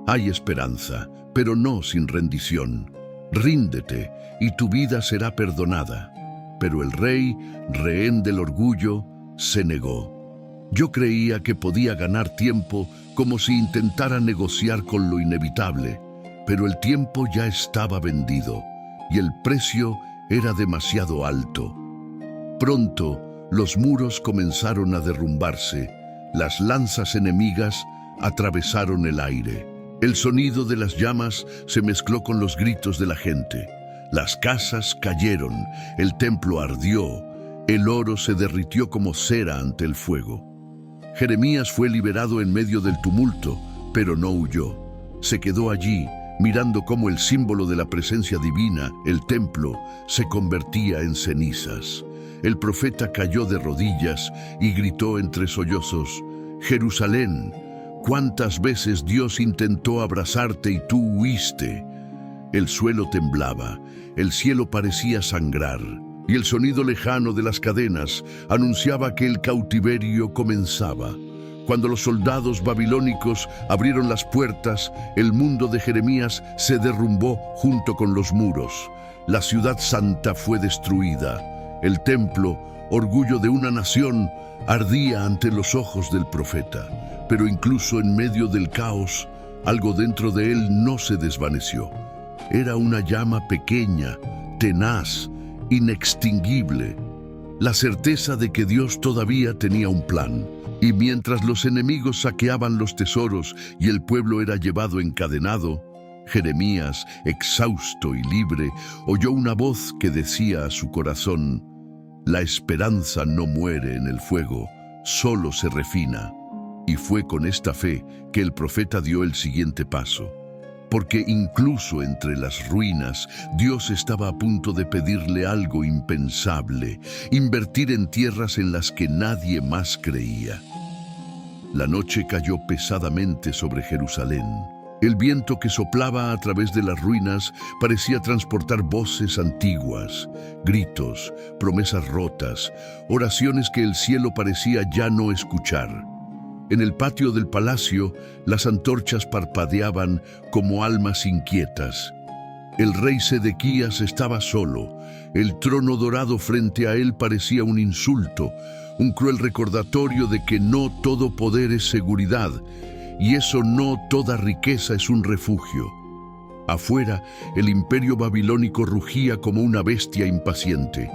«Hay esperanza, pero no sin rendición. Ríndete y tu vida será perdonada». Pero el rey, rehén del orgullo, se negó. Yo creía que podía ganar tiempo como si intentara negociar con lo inevitable, pero el tiempo ya estaba vendido y el precio era demasiado alto. Pronto, los muros comenzaron a derrumbarse, las lanzas enemigas atravesaron el aire. El sonido de las llamas se mezcló con los gritos de la gente. Las casas cayeron, el templo ardió, el oro se derritió como cera ante el fuego. Jeremías fue liberado en medio del tumulto, pero no huyó. Se quedó allí, mirando cómo el símbolo de la presencia divina, el templo, se convertía en cenizas. El profeta cayó de rodillas y gritó entre sollozos: «Jerusalén, ¿cuántas veces Dios intentó abrazarte y tú huiste?». El suelo temblaba, el cielo parecía sangrar, y el sonido lejano de las cadenas anunciaba que el cautiverio comenzaba. Cuando los soldados babilónicos abrieron las puertas, el mundo de Jeremías se derrumbó junto con los muros. La ciudad santa fue destruida. El templo, orgullo de una nación, ardía ante los ojos del profeta. Pero incluso en medio del caos, algo dentro de él no se desvaneció. Era una llama pequeña, tenaz, inextinguible. La certeza de que Dios todavía tenía un plan. Y mientras los enemigos saqueaban los tesoros y el pueblo era llevado encadenado, Jeremías, exhausto y libre, oyó una voz que decía a su corazón: «La esperanza no muere en el fuego, solo se refina». Y fue con esta fe que el profeta dio el siguiente paso. Porque incluso entre las ruinas, Dios estaba a punto de pedirle algo impensable: invertir en tierras en las que nadie más creía. La noche cayó pesadamente sobre Jerusalén. El viento que soplaba a través de las ruinas parecía transportar voces antiguas, gritos, promesas rotas, oraciones que el cielo parecía ya no escuchar. En el patio del palacio, las antorchas parpadeaban como almas inquietas. El rey Sedequías estaba solo. El trono dorado frente a él parecía un insulto, un cruel recordatorio de que no todo poder es seguridad, y eso no toda riqueza es un refugio. Afuera, el imperio babilónico rugía como una bestia impaciente.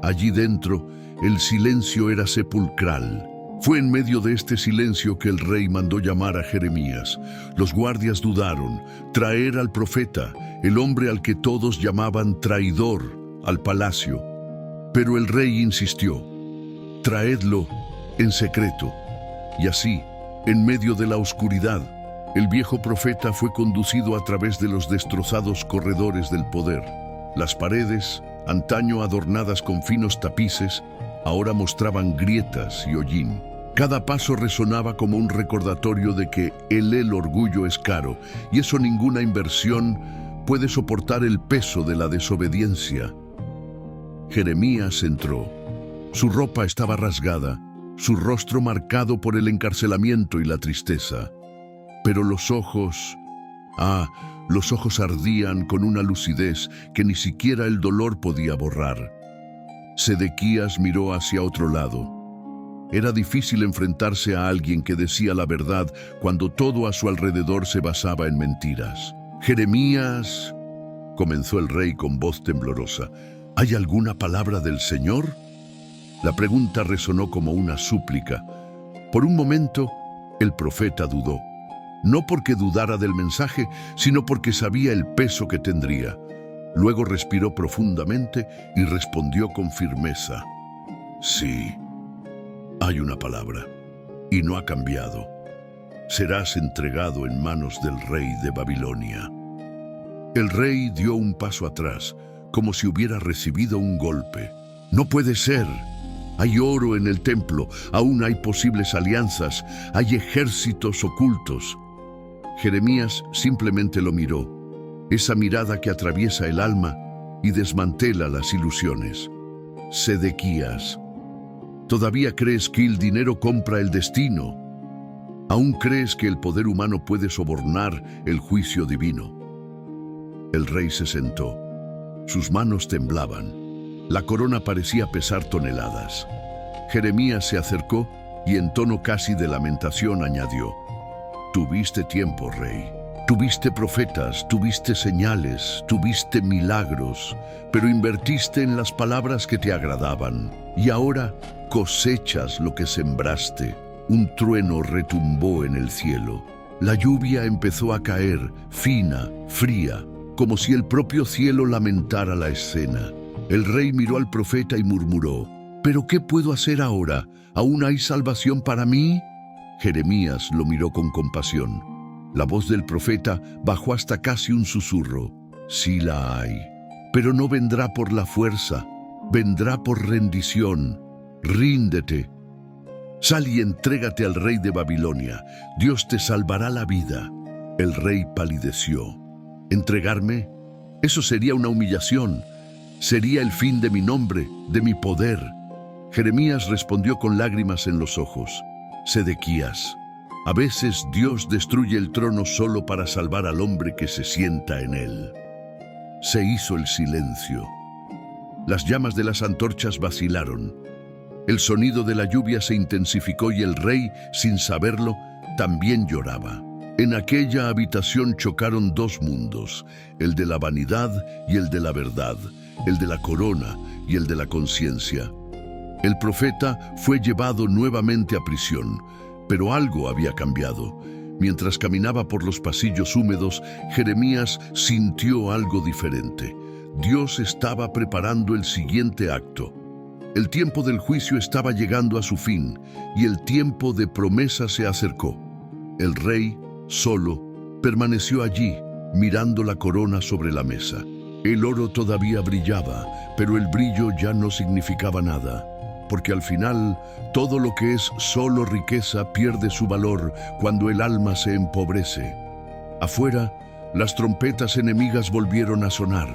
Allí dentro, el silencio era sepulcral. Fue en medio de este silencio que el rey mandó llamar a Jeremías. Los guardias dudaron: traer al profeta, el hombre al que todos llamaban traidor, al palacio. Pero el rey insistió: traedlo en secreto. Y así, en medio de la oscuridad, el viejo profeta fue conducido a través de los destrozados corredores del poder. Las paredes, antaño adornadas con finos tapices, ahora mostraban grietas y hollín. Cada paso resonaba como un recordatorio de que el orgullo es caro, y eso ninguna inversión puede soportar el peso de la desobediencia. Jeremías entró. Su ropa estaba rasgada, su rostro marcado por el encarcelamiento y la tristeza. Pero los ojos ardían con una lucidez que ni siquiera el dolor podía borrar. Sedequías miró hacia otro lado. Era difícil enfrentarse a alguien que decía la verdad cuando todo a su alrededor se basaba en mentiras. «Jeremías», comenzó el rey con voz temblorosa, «¿hay alguna palabra del Señor?». La pregunta resonó como una súplica. Por un momento, el profeta dudó. No porque dudara del mensaje, sino porque sabía el peso que tendría. Luego respiró profundamente y respondió con firmeza: «Sí, hay una palabra, y no ha cambiado. Serás entregado en manos del rey de Babilonia». El rey dio un paso atrás, como si hubiera recibido un golpe. «No puede ser. Hay oro en el templo, aún hay posibles alianzas, hay ejércitos ocultos». Jeremías simplemente lo miró, esa mirada que atraviesa el alma y desmantela las ilusiones. «Sedequías, ¿todavía crees que el dinero compra el destino? ¿Aún crees que el poder humano puede sobornar el juicio divino?». El rey se sentó. Sus manos temblaban. La corona parecía pesar toneladas. Jeremías se acercó y en tono casi de lamentación añadió: «Tuviste tiempo, rey. Tuviste profetas, tuviste señales, tuviste milagros, pero invertiste en las palabras que te agradaban. Y ahora cosechas lo que sembraste». Un trueno retumbó en el cielo. La lluvia empezó a caer, fina, fría, como si el propio cielo lamentara la escena. El rey miró al profeta y murmuró: «¿Pero qué puedo hacer ahora? ¿Aún hay salvación para mí?». Jeremías lo miró con compasión. La voz del profeta bajó hasta casi un susurro: «Sí la hay, pero no vendrá por la fuerza, vendrá por rendición. Ríndete. Sal y entrégate al rey de Babilonia. Dios te salvará la vida». El rey palideció. «¿Entregarme? Eso sería una humillación. Sería el fin de mi nombre, de mi poder». Jeremías respondió con lágrimas en los ojos: Sedequías. A veces Dios destruye el trono solo para salvar al hombre que se sienta en él. Se hizo el silencio. Las llamas de las antorchas vacilaron. El sonido de la lluvia se intensificó y el rey, sin saberlo, también lloraba. En aquella habitación chocaron dos mundos, el de la vanidad y el de la verdad, el de la corona y el de la conciencia. El profeta fue llevado nuevamente a prisión, pero algo había cambiado. Mientras caminaba por los pasillos húmedos, Jeremías sintió algo diferente. Dios estaba preparando el siguiente acto. El tiempo del juicio estaba llegando a su fin y el tiempo de promesa se acercó. El rey, solo, permaneció allí, mirando la corona sobre la mesa. El oro todavía brillaba, pero el brillo ya no significaba nada, porque al final todo lo que es solo riqueza pierde su valor cuando el alma se empobrece. Afuera, las trompetas enemigas volvieron a sonar.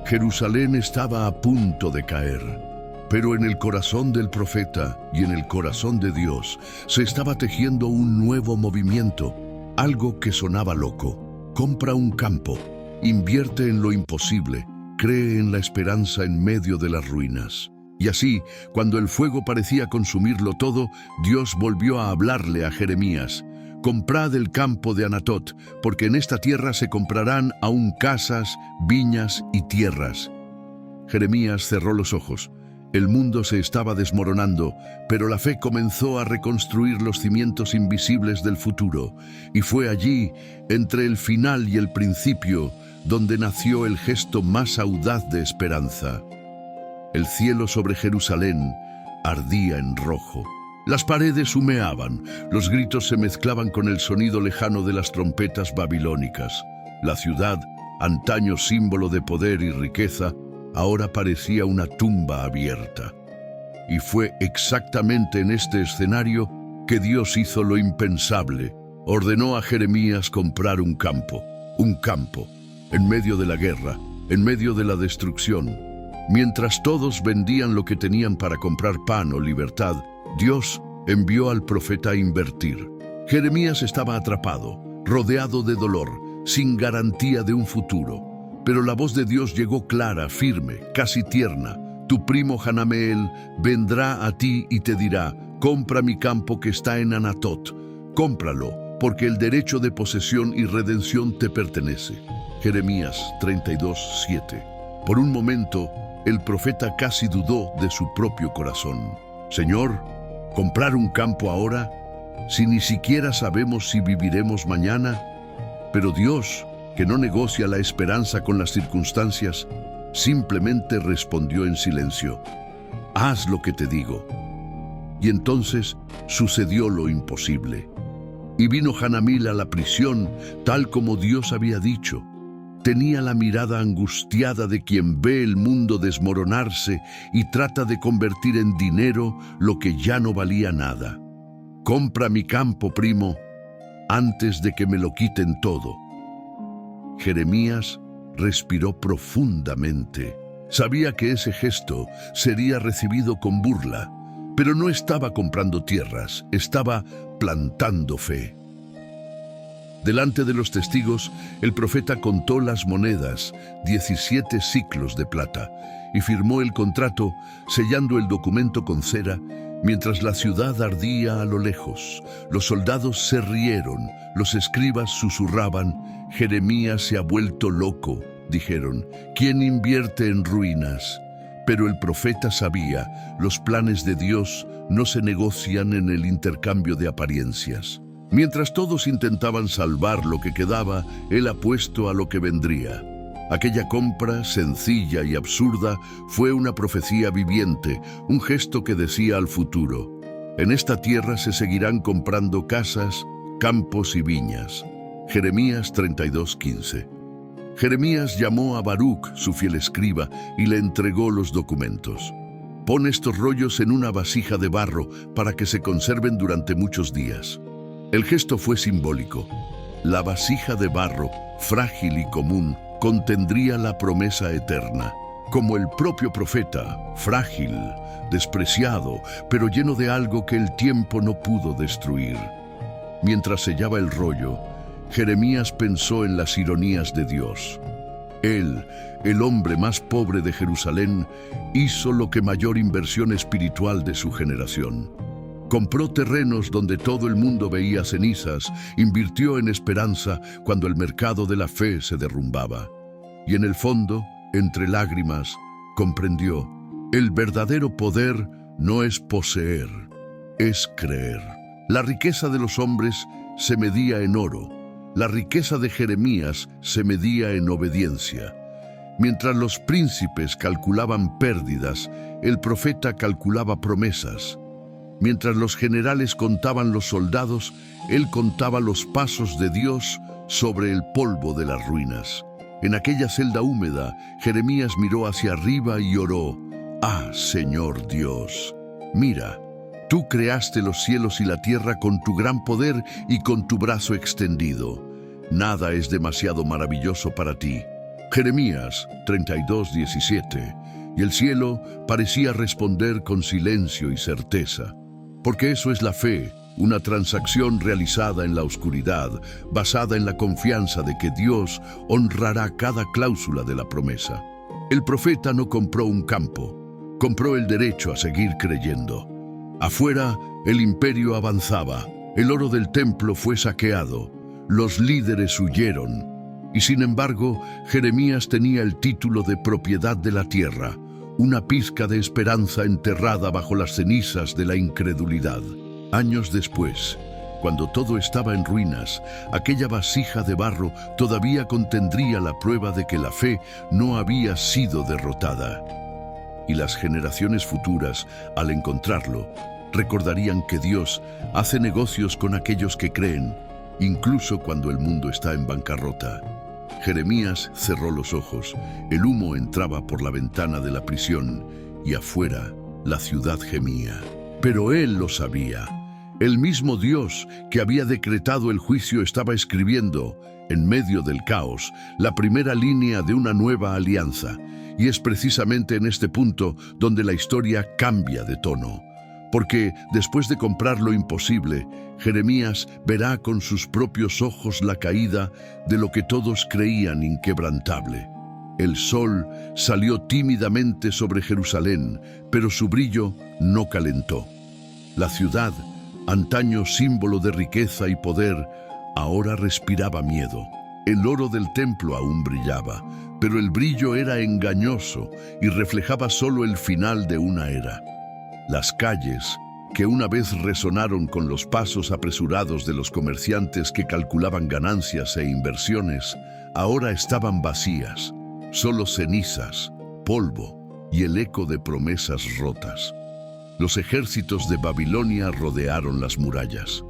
Jerusalén estaba a punto de caer. Pero en el corazón del profeta y en el corazón de Dios se estaba tejiendo un nuevo movimiento, algo que sonaba loco. Compra un campo, invierte en lo imposible, cree en la esperanza en medio de las ruinas. Y así, cuando el fuego parecía consumirlo todo, Dios volvió a hablarle a Jeremías. Comprad el campo de Anatot, porque en esta tierra se comprarán aún casas, viñas y tierras. Jeremías cerró los ojos. El mundo se estaba desmoronando, pero la fe comenzó a reconstruir los cimientos invisibles del futuro. Y fue allí, entre el final y el principio, donde nació el gesto más audaz de esperanza. El cielo sobre Jerusalén ardía en rojo. Las paredes humeaban, los gritos se mezclaban con el sonido lejano de las trompetas babilónicas. La ciudad, antaño símbolo de poder y riqueza, ahora parecía una tumba abierta. Y fue exactamente en este escenario que Dios hizo lo impensable. Ordenó a Jeremías comprar un campo, en medio de la guerra, en medio de la destrucción. Mientras todos vendían lo que tenían para comprar pan o libertad, Dios envió al profeta a invertir. Jeremías estaba atrapado, rodeado de dolor, sin garantía de un futuro. Pero la voz de Dios llegó clara, firme, casi tierna. Tu primo Hanameel vendrá a ti y te dirá, compra mi campo que está en Anatot. Cómpralo, porque el derecho de posesión y redención te pertenece. Jeremías 32:7. Por un momento, el profeta casi dudó de su propio corazón. Señor, ¿comprar un campo ahora? Si ni siquiera sabemos si viviremos mañana. Pero Dios, que no negocia la esperanza con las circunstancias, simplemente respondió en silencio. Haz lo que te digo. Y entonces sucedió lo imposible. Y vino Hanameel a la prisión, tal como Dios había dicho. Tenía la mirada angustiada de quien ve el mundo desmoronarse y trata de convertir en dinero lo que ya no valía nada. Compra mi campo, primo, antes de que me lo quiten todo. Jeremías respiró profundamente. Sabía que ese gesto sería recibido con burla, pero no estaba comprando tierras, estaba plantando fe. Delante de los testigos, el profeta contó las monedas, 17 siclos de plata, y firmó el contrato, sellando el documento con cera, mientras la ciudad ardía a lo lejos. Los soldados se rieron, los escribas susurraban, Jeremías se ha vuelto loco, dijeron, ¿quién invierte en ruinas? Pero el profeta sabía, los planes de Dios no se negocian en el intercambio de apariencias. Mientras todos intentaban salvar lo que quedaba, él apuesto a lo que vendría. Aquella compra, sencilla y absurda, fue una profecía viviente, un gesto que decía al futuro. En esta tierra se seguirán comprando casas, campos y viñas. Jeremías 32:15. Jeremías llamó a Baruc, su fiel escriba, y le entregó los documentos. Pon estos rollos en una vasija de barro para que se conserven durante muchos días. El gesto fue simbólico. La vasija de barro, frágil y común, contendría la promesa eterna. como el propio profeta, frágil, despreciado, pero lleno de algo que el tiempo no pudo destruir. Mientras sellaba el rollo, Jeremías pensó en las ironías de Dios. Él, el hombre más pobre de Jerusalén, hizo lo que mayor inversión espiritual de su generación. Compró terrenos donde todo el mundo veía cenizas, invirtió en esperanza cuando el mercado de la fe se derrumbaba. Y en el fondo, entre lágrimas, comprendió: el verdadero poder no es poseer, es creer. La riqueza de los hombres se medía en oro. La riqueza de Jeremías se medía en obediencia. Mientras los príncipes calculaban pérdidas, el profeta calculaba promesas. Mientras los generales contaban los soldados, él contaba los pasos de Dios sobre el polvo de las ruinas. En aquella celda húmeda, Jeremías miró hacia arriba y oró: «Ah, Señor Dios, mira, tú creaste los cielos y la tierra con tu gran poder y con tu brazo extendido. Nada es demasiado maravilloso para ti». Jeremías 32:17. Y el cielo parecía responder con silencio y certeza. Porque eso es la fe, una transacción realizada en la oscuridad, basada en la confianza de que Dios honrará cada cláusula de la promesa. El profeta no compró un campo, compró el derecho a seguir creyendo. Afuera, el imperio avanzaba, el oro del templo fue saqueado, los líderes huyeron, y sin embargo, Jeremías tenía el título de propiedad de la tierra, una pizca de esperanza enterrada bajo las cenizas de la incredulidad. Años después, cuando todo estaba en ruinas, aquella vasija de barro todavía contendría la prueba de que la fe no había sido derrotada. Y las generaciones futuras, al encontrarlo, recordarían que Dios hace negocios con aquellos que creen, incluso cuando el mundo está en bancarrota. Jeremías cerró los ojos. El humo entraba por la ventana de la prisión y afuera la ciudad gemía. Pero él lo sabía. El mismo Dios que había decretado el juicio estaba escribiendo, en medio del caos, la primera línea de una nueva alianza. Y es precisamente en este punto donde la historia cambia de tono. Porque después de comprar lo imposible, Jeremías verá con sus propios ojos la caída de lo que todos creían inquebrantable. El sol salió tímidamente sobre Jerusalén, pero su brillo no calentó. La ciudad, antaño símbolo de riqueza y poder, ahora respiraba miedo. El oro del templo aún brillaba, pero el brillo era engañoso y reflejaba solo el final de una era. Las calles, que una vez resonaron con los pasos apresurados de los comerciantes que calculaban ganancias e inversiones, ahora estaban vacías, solo cenizas, polvo y el eco de promesas rotas. Los ejércitos de Babilonia rodearon las murallas.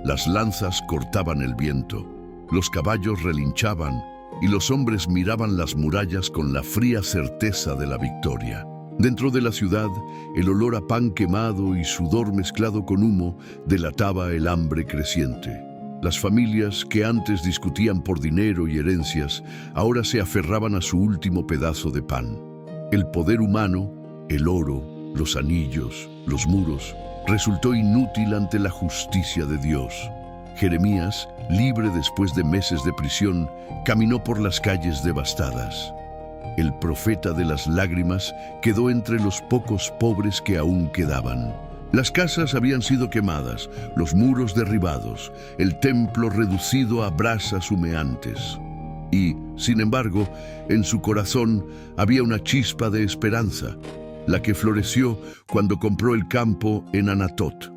Las lanzas cortaban el viento, los caballos relinchaban y los hombres miraban las murallas con la fría certeza de la victoria. Dentro de la ciudad, el olor a pan quemado y sudor mezclado con humo delataba el hambre creciente. Las familias que antes discutían por dinero y herencias, ahora se aferraban a su último pedazo de pan. El poder humano, el oro, los anillos, los muros, resultó inútil ante la justicia de Dios. Jeremías, libre después de meses de prisión, caminó por las calles devastadas. El profeta de las lágrimas quedó entre los pocos pobres que aún quedaban. Las casas habían sido quemadas, los muros derribados, el templo reducido a brasas humeantes. Y, sin embargo, en su corazón había una chispa de esperanza, la que floreció cuando compró el campo en Anatot.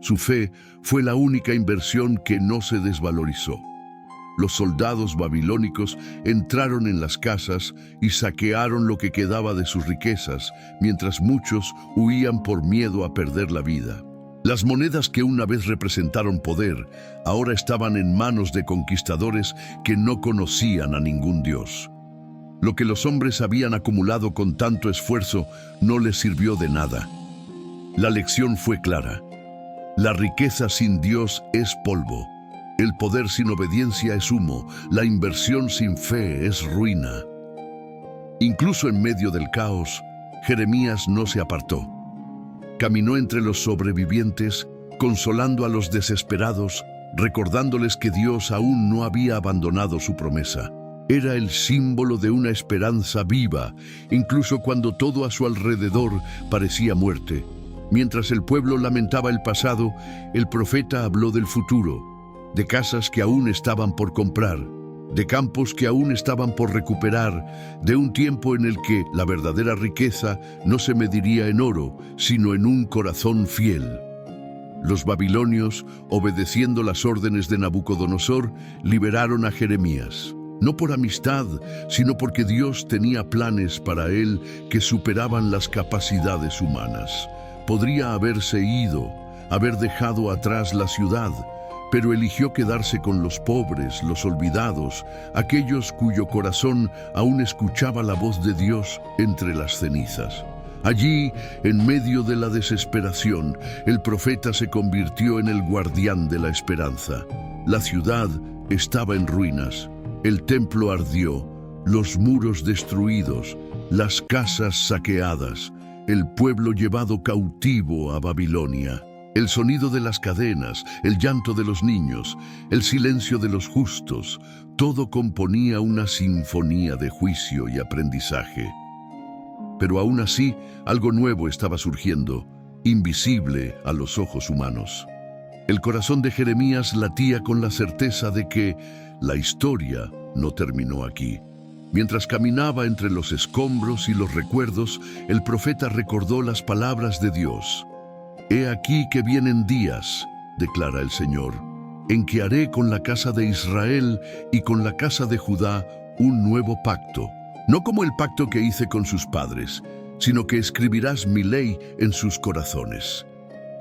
Su fe fue la única inversión que no se desvalorizó. Los soldados babilónicos entraron en las casas y saquearon lo que quedaba de sus riquezas, mientras muchos huían por miedo a perder la vida. Las monedas que una vez representaron poder, ahora estaban en manos de conquistadores que no conocían a ningún dios. Lo que los hombres habían acumulado con tanto esfuerzo no les sirvió de nada. La lección fue clara. La riqueza sin Dios es polvo. El poder sin obediencia es humo, la inversión sin fe es ruina. Incluso en medio del caos, Jeremías no se apartó. Caminó entre los sobrevivientes, consolando a los desesperados, recordándoles que Dios aún no había abandonado su promesa. Era el símbolo de una esperanza viva, incluso cuando todo a su alrededor parecía muerte. Mientras el pueblo lamentaba el pasado, el profeta habló del futuro, de casas que aún estaban por comprar, de campos que aún estaban por recuperar, de un tiempo en el que la verdadera riqueza no se mediría en oro, sino en un corazón fiel. Los babilonios, obedeciendo las órdenes de Nabucodonosor, liberaron a Jeremías. No por amistad, sino porque Dios tenía planes para él que superaban las capacidades humanas. Podría haberse ido, haber dejado atrás la ciudad, pero eligió quedarse con los pobres, los olvidados, aquellos cuyo corazón aún escuchaba la voz de Dios entre las cenizas. Allí, en medio de la desesperación, el profeta se convirtió en el guardián de la esperanza. La ciudad estaba en ruinas. El templo ardió, los muros destruidos, las casas saqueadas, el pueblo llevado cautivo a Babilonia. El sonido de las cadenas, el llanto de los niños, el silencio de los justos, todo componía una sinfonía de juicio y aprendizaje. Pero aún así, algo nuevo estaba surgiendo, invisible a los ojos humanos. El corazón de Jeremías latía con la certeza de que la historia no terminó aquí. Mientras caminaba entre los escombros y los recuerdos, el profeta recordó las palabras de Dios. «He aquí que vienen días», declara el Señor, «en que haré con la casa de Israel y con la casa de Judá un nuevo pacto, no como el pacto que hice con sus padres, sino que escribirás mi ley en sus corazones».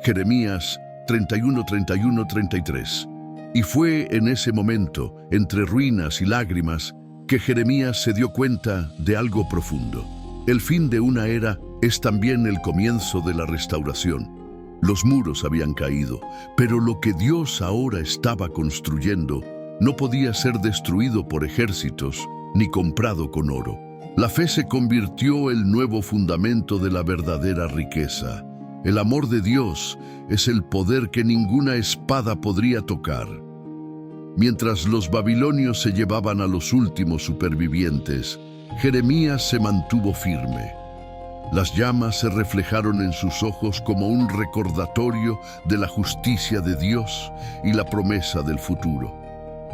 Jeremías 31, 31, 33. Y fue en ese momento, entre ruinas y lágrimas, que Jeremías se dio cuenta de algo profundo. El fin de una era es también el comienzo de la restauración. Los muros habían caído, pero lo que Dios ahora estaba construyendo no podía ser destruido por ejércitos ni comprado con oro. La fe se convirtió en el nuevo fundamento de la verdadera riqueza. El amor de Dios es el poder que ninguna espada podría tocar. Mientras los babilonios se llevaban a los últimos supervivientes, Jeremías se mantuvo firme. Las llamas se reflejaron en sus ojos como un recordatorio de la justicia de Dios y la promesa del futuro.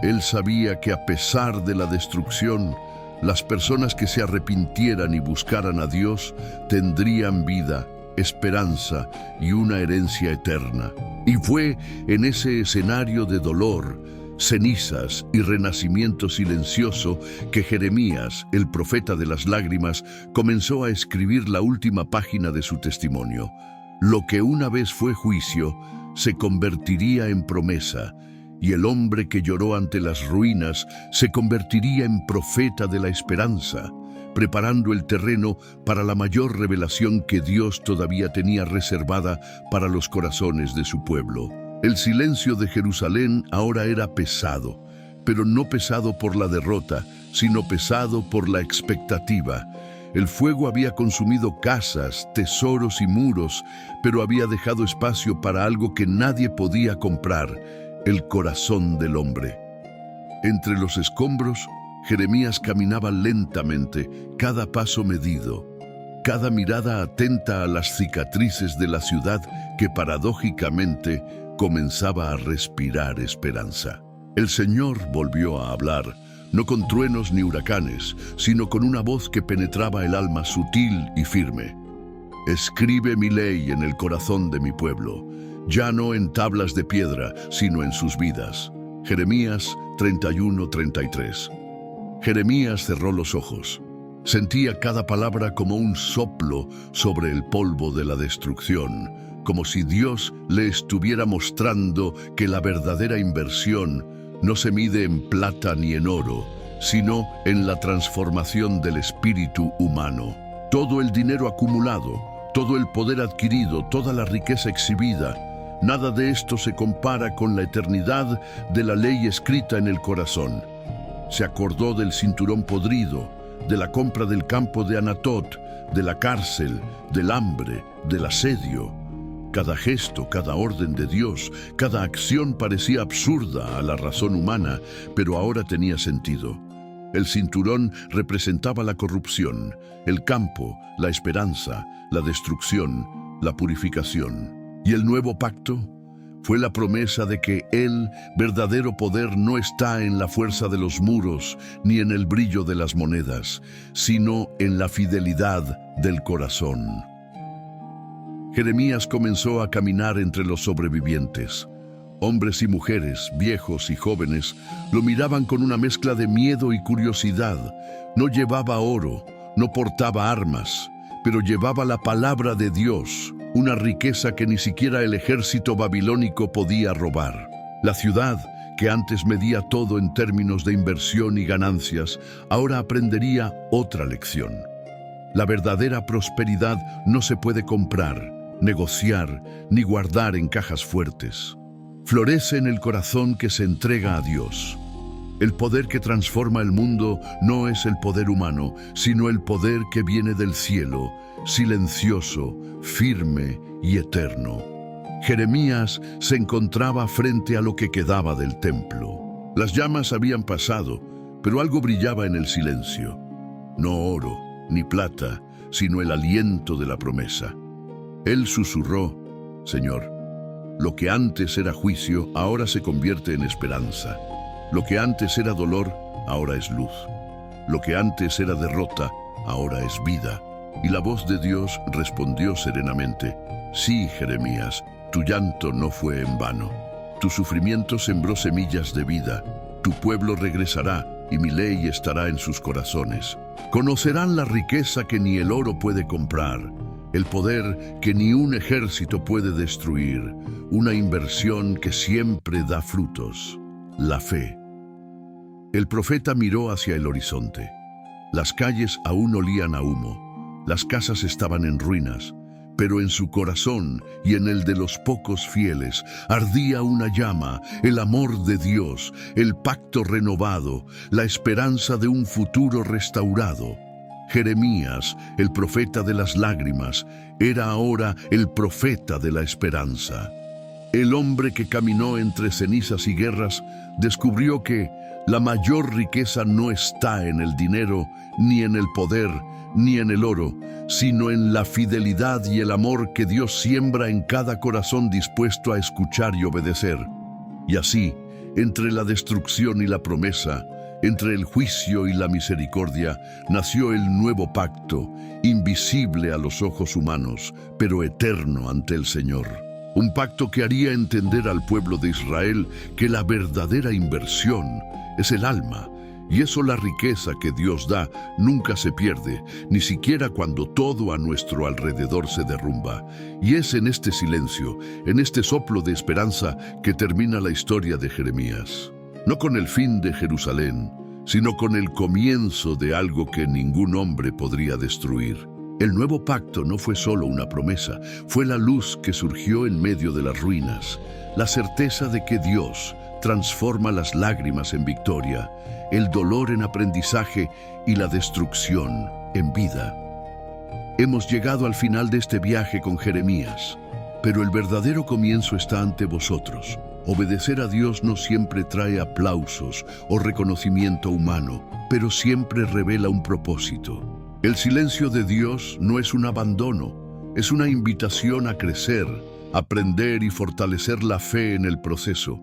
Él sabía que a pesar de la destrucción, las personas que se arrepintieran y buscaran a Dios tendrían vida, esperanza y una herencia eterna. Y fue en ese escenario de dolor, cenizas y renacimiento silencioso que Jeremías, el profeta de las lágrimas, comenzó a escribir la última página de su testimonio. Lo que una vez fue juicio se convertiría en promesa, y el hombre que lloró ante las ruinas se convertiría en profeta de la esperanza, preparando el terreno para la mayor revelación que Dios todavía tenía reservada para los corazones de su pueblo. El silencio de Jerusalén ahora era pesado, pero no pesado por la derrota, sino pesado por la expectativa. El fuego había consumido casas, tesoros y muros, pero había dejado espacio para algo que nadie podía comprar: el corazón del hombre. Entre los escombros, Jeremías caminaba lentamente, cada paso medido, cada mirada atenta a las cicatrices de la ciudad que paradójicamente comenzaba a respirar esperanza. El Señor volvió a hablar, no con truenos ni huracanes, sino con una voz que penetraba el alma sutil y firme. «Escribe mi ley en el corazón de mi pueblo, ya no en tablas de piedra, sino en sus vidas». Jeremías 31:33. Jeremías cerró los ojos. Sentía cada palabra como un soplo sobre el polvo de la destrucción, como si Dios le estuviera mostrando que la verdadera inversión no se mide en plata ni en oro, sino en la transformación del espíritu humano. Todo el dinero acumulado, todo el poder adquirido, toda la riqueza exhibida, nada de esto se compara con la eternidad de la ley escrita en el corazón. Se acordó del cinturón podrido, de la compra del campo de Anatot, de la cárcel, del hambre, del asedio. Cada gesto, cada orden de Dios, cada acción parecía absurda a la razón humana, pero ahora tenía sentido. El cinturón representaba la corrupción, el campo, la esperanza, la destrucción, la purificación. ¿Y el nuevo pacto? Fue la promesa de que el verdadero poder no está en la fuerza de los muros ni en el brillo de las monedas, sino en la fidelidad del corazón. Jeremías comenzó a caminar entre los sobrevivientes. Hombres y mujeres, viejos y jóvenes, lo miraban con una mezcla de miedo y curiosidad. No llevaba oro, no portaba armas, pero llevaba la palabra de Dios, una riqueza que ni siquiera el ejército babilónico podía robar. La ciudad, que antes medía todo en términos de inversión y ganancias, ahora aprendería otra lección. La verdadera prosperidad no se puede comprar, negociar ni guardar en cajas fuertes. Florece en el corazón que se entrega a Dios. El poder que transforma el mundo no es el poder humano, sino el poder que viene del cielo, silencioso, firme y eterno. Jeremías se encontraba frente a lo que quedaba del templo. Las llamas habían pasado, pero algo brillaba en el silencio. No oro ni plata, sino el aliento de la promesa. Él susurró: Señor, lo que antes era juicio, ahora se convierte en esperanza. Lo que antes era dolor, ahora es luz. Lo que antes era derrota, ahora es vida. Y la voz de Dios respondió serenamente: Sí, Jeremías, tu llanto no fue en vano. Tu sufrimiento sembró semillas de vida. Tu pueblo regresará y mi ley estará en sus corazones. Conocerán la riqueza que ni el oro puede comprar, el poder que ni un ejército puede destruir, una inversión que siempre da frutos: la fe. El profeta miró hacia el horizonte. Las calles aún olían a humo, las casas estaban en ruinas, pero en su corazón y en el de los pocos fieles ardía una llama, el amor de Dios, el pacto renovado, la esperanza de un futuro restaurado. Jeremías, el profeta de las lágrimas, era ahora el profeta de la esperanza. El hombre que caminó entre cenizas y guerras descubrió que la mayor riqueza no está en el dinero, ni en el poder, ni en el oro, sino en la fidelidad y el amor que Dios siembra en cada corazón dispuesto a escuchar y obedecer. Y así, entre la destrucción y la promesa, entre el juicio y la misericordia, nació el nuevo pacto, invisible a los ojos humanos, pero eterno ante el Señor. Un pacto que haría entender al pueblo de Israel que la verdadera inversión es el alma, y eso la riqueza que Dios da nunca se pierde, ni siquiera cuando todo a nuestro alrededor se derrumba. Y es en este silencio, en este soplo de esperanza, que termina la historia de Jeremías. No con el fin de Jerusalén, sino con el comienzo de algo que ningún hombre podría destruir. El nuevo pacto no fue solo una promesa, fue la luz que surgió en medio de las ruinas, la certeza de que Dios transforma las lágrimas en victoria, el dolor en aprendizaje y la destrucción en vida. Hemos llegado al final de este viaje con Jeremías, pero el verdadero comienzo está ante vosotros. Obedecer a Dios no siempre trae aplausos o reconocimiento humano, pero siempre revela un propósito. El silencio de Dios no es un abandono, es una invitación a crecer, aprender y fortalecer la fe en el proceso.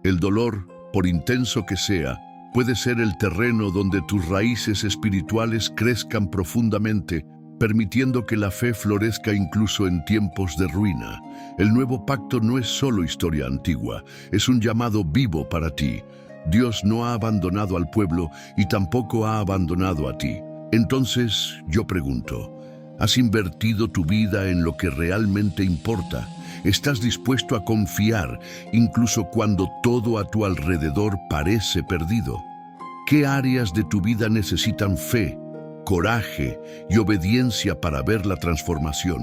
El dolor, por intenso que sea, puede ser el terreno donde tus raíces espirituales crezcan profundamente, permitiendo que la fe florezca incluso en tiempos de ruina. El nuevo pacto no es solo historia antigua, es un llamado vivo para ti. Dios no ha abandonado al pueblo y tampoco ha abandonado a ti. Entonces, yo pregunto, ¿has invertido tu vida en lo que realmente importa? ¿Estás dispuesto a confiar incluso cuando todo a tu alrededor parece perdido? ¿Qué áreas de tu vida necesitan fe, coraje y obediencia para ver la transformación?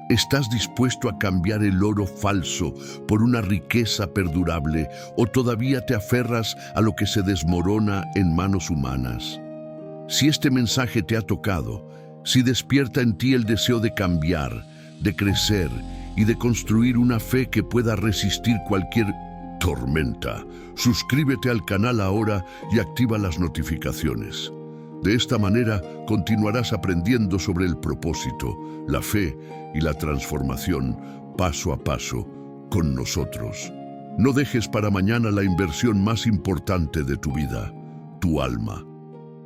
¿Estás dispuesto a cambiar el oro falso por una riqueza perdurable o todavía te aferras a lo que se desmorona en manos humanas? Si este mensaje te ha tocado, si despierta en ti el deseo de cambiar, de crecer y de construir una fe que pueda resistir cualquier tormenta, suscríbete al canal ahora y activa las notificaciones. De esta manera continuarás aprendiendo sobre el propósito, la fe y la transformación paso a paso con nosotros. No dejes para mañana la inversión más importante de tu vida, tu alma.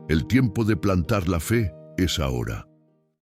El tiempo de plantar la fe es ahora.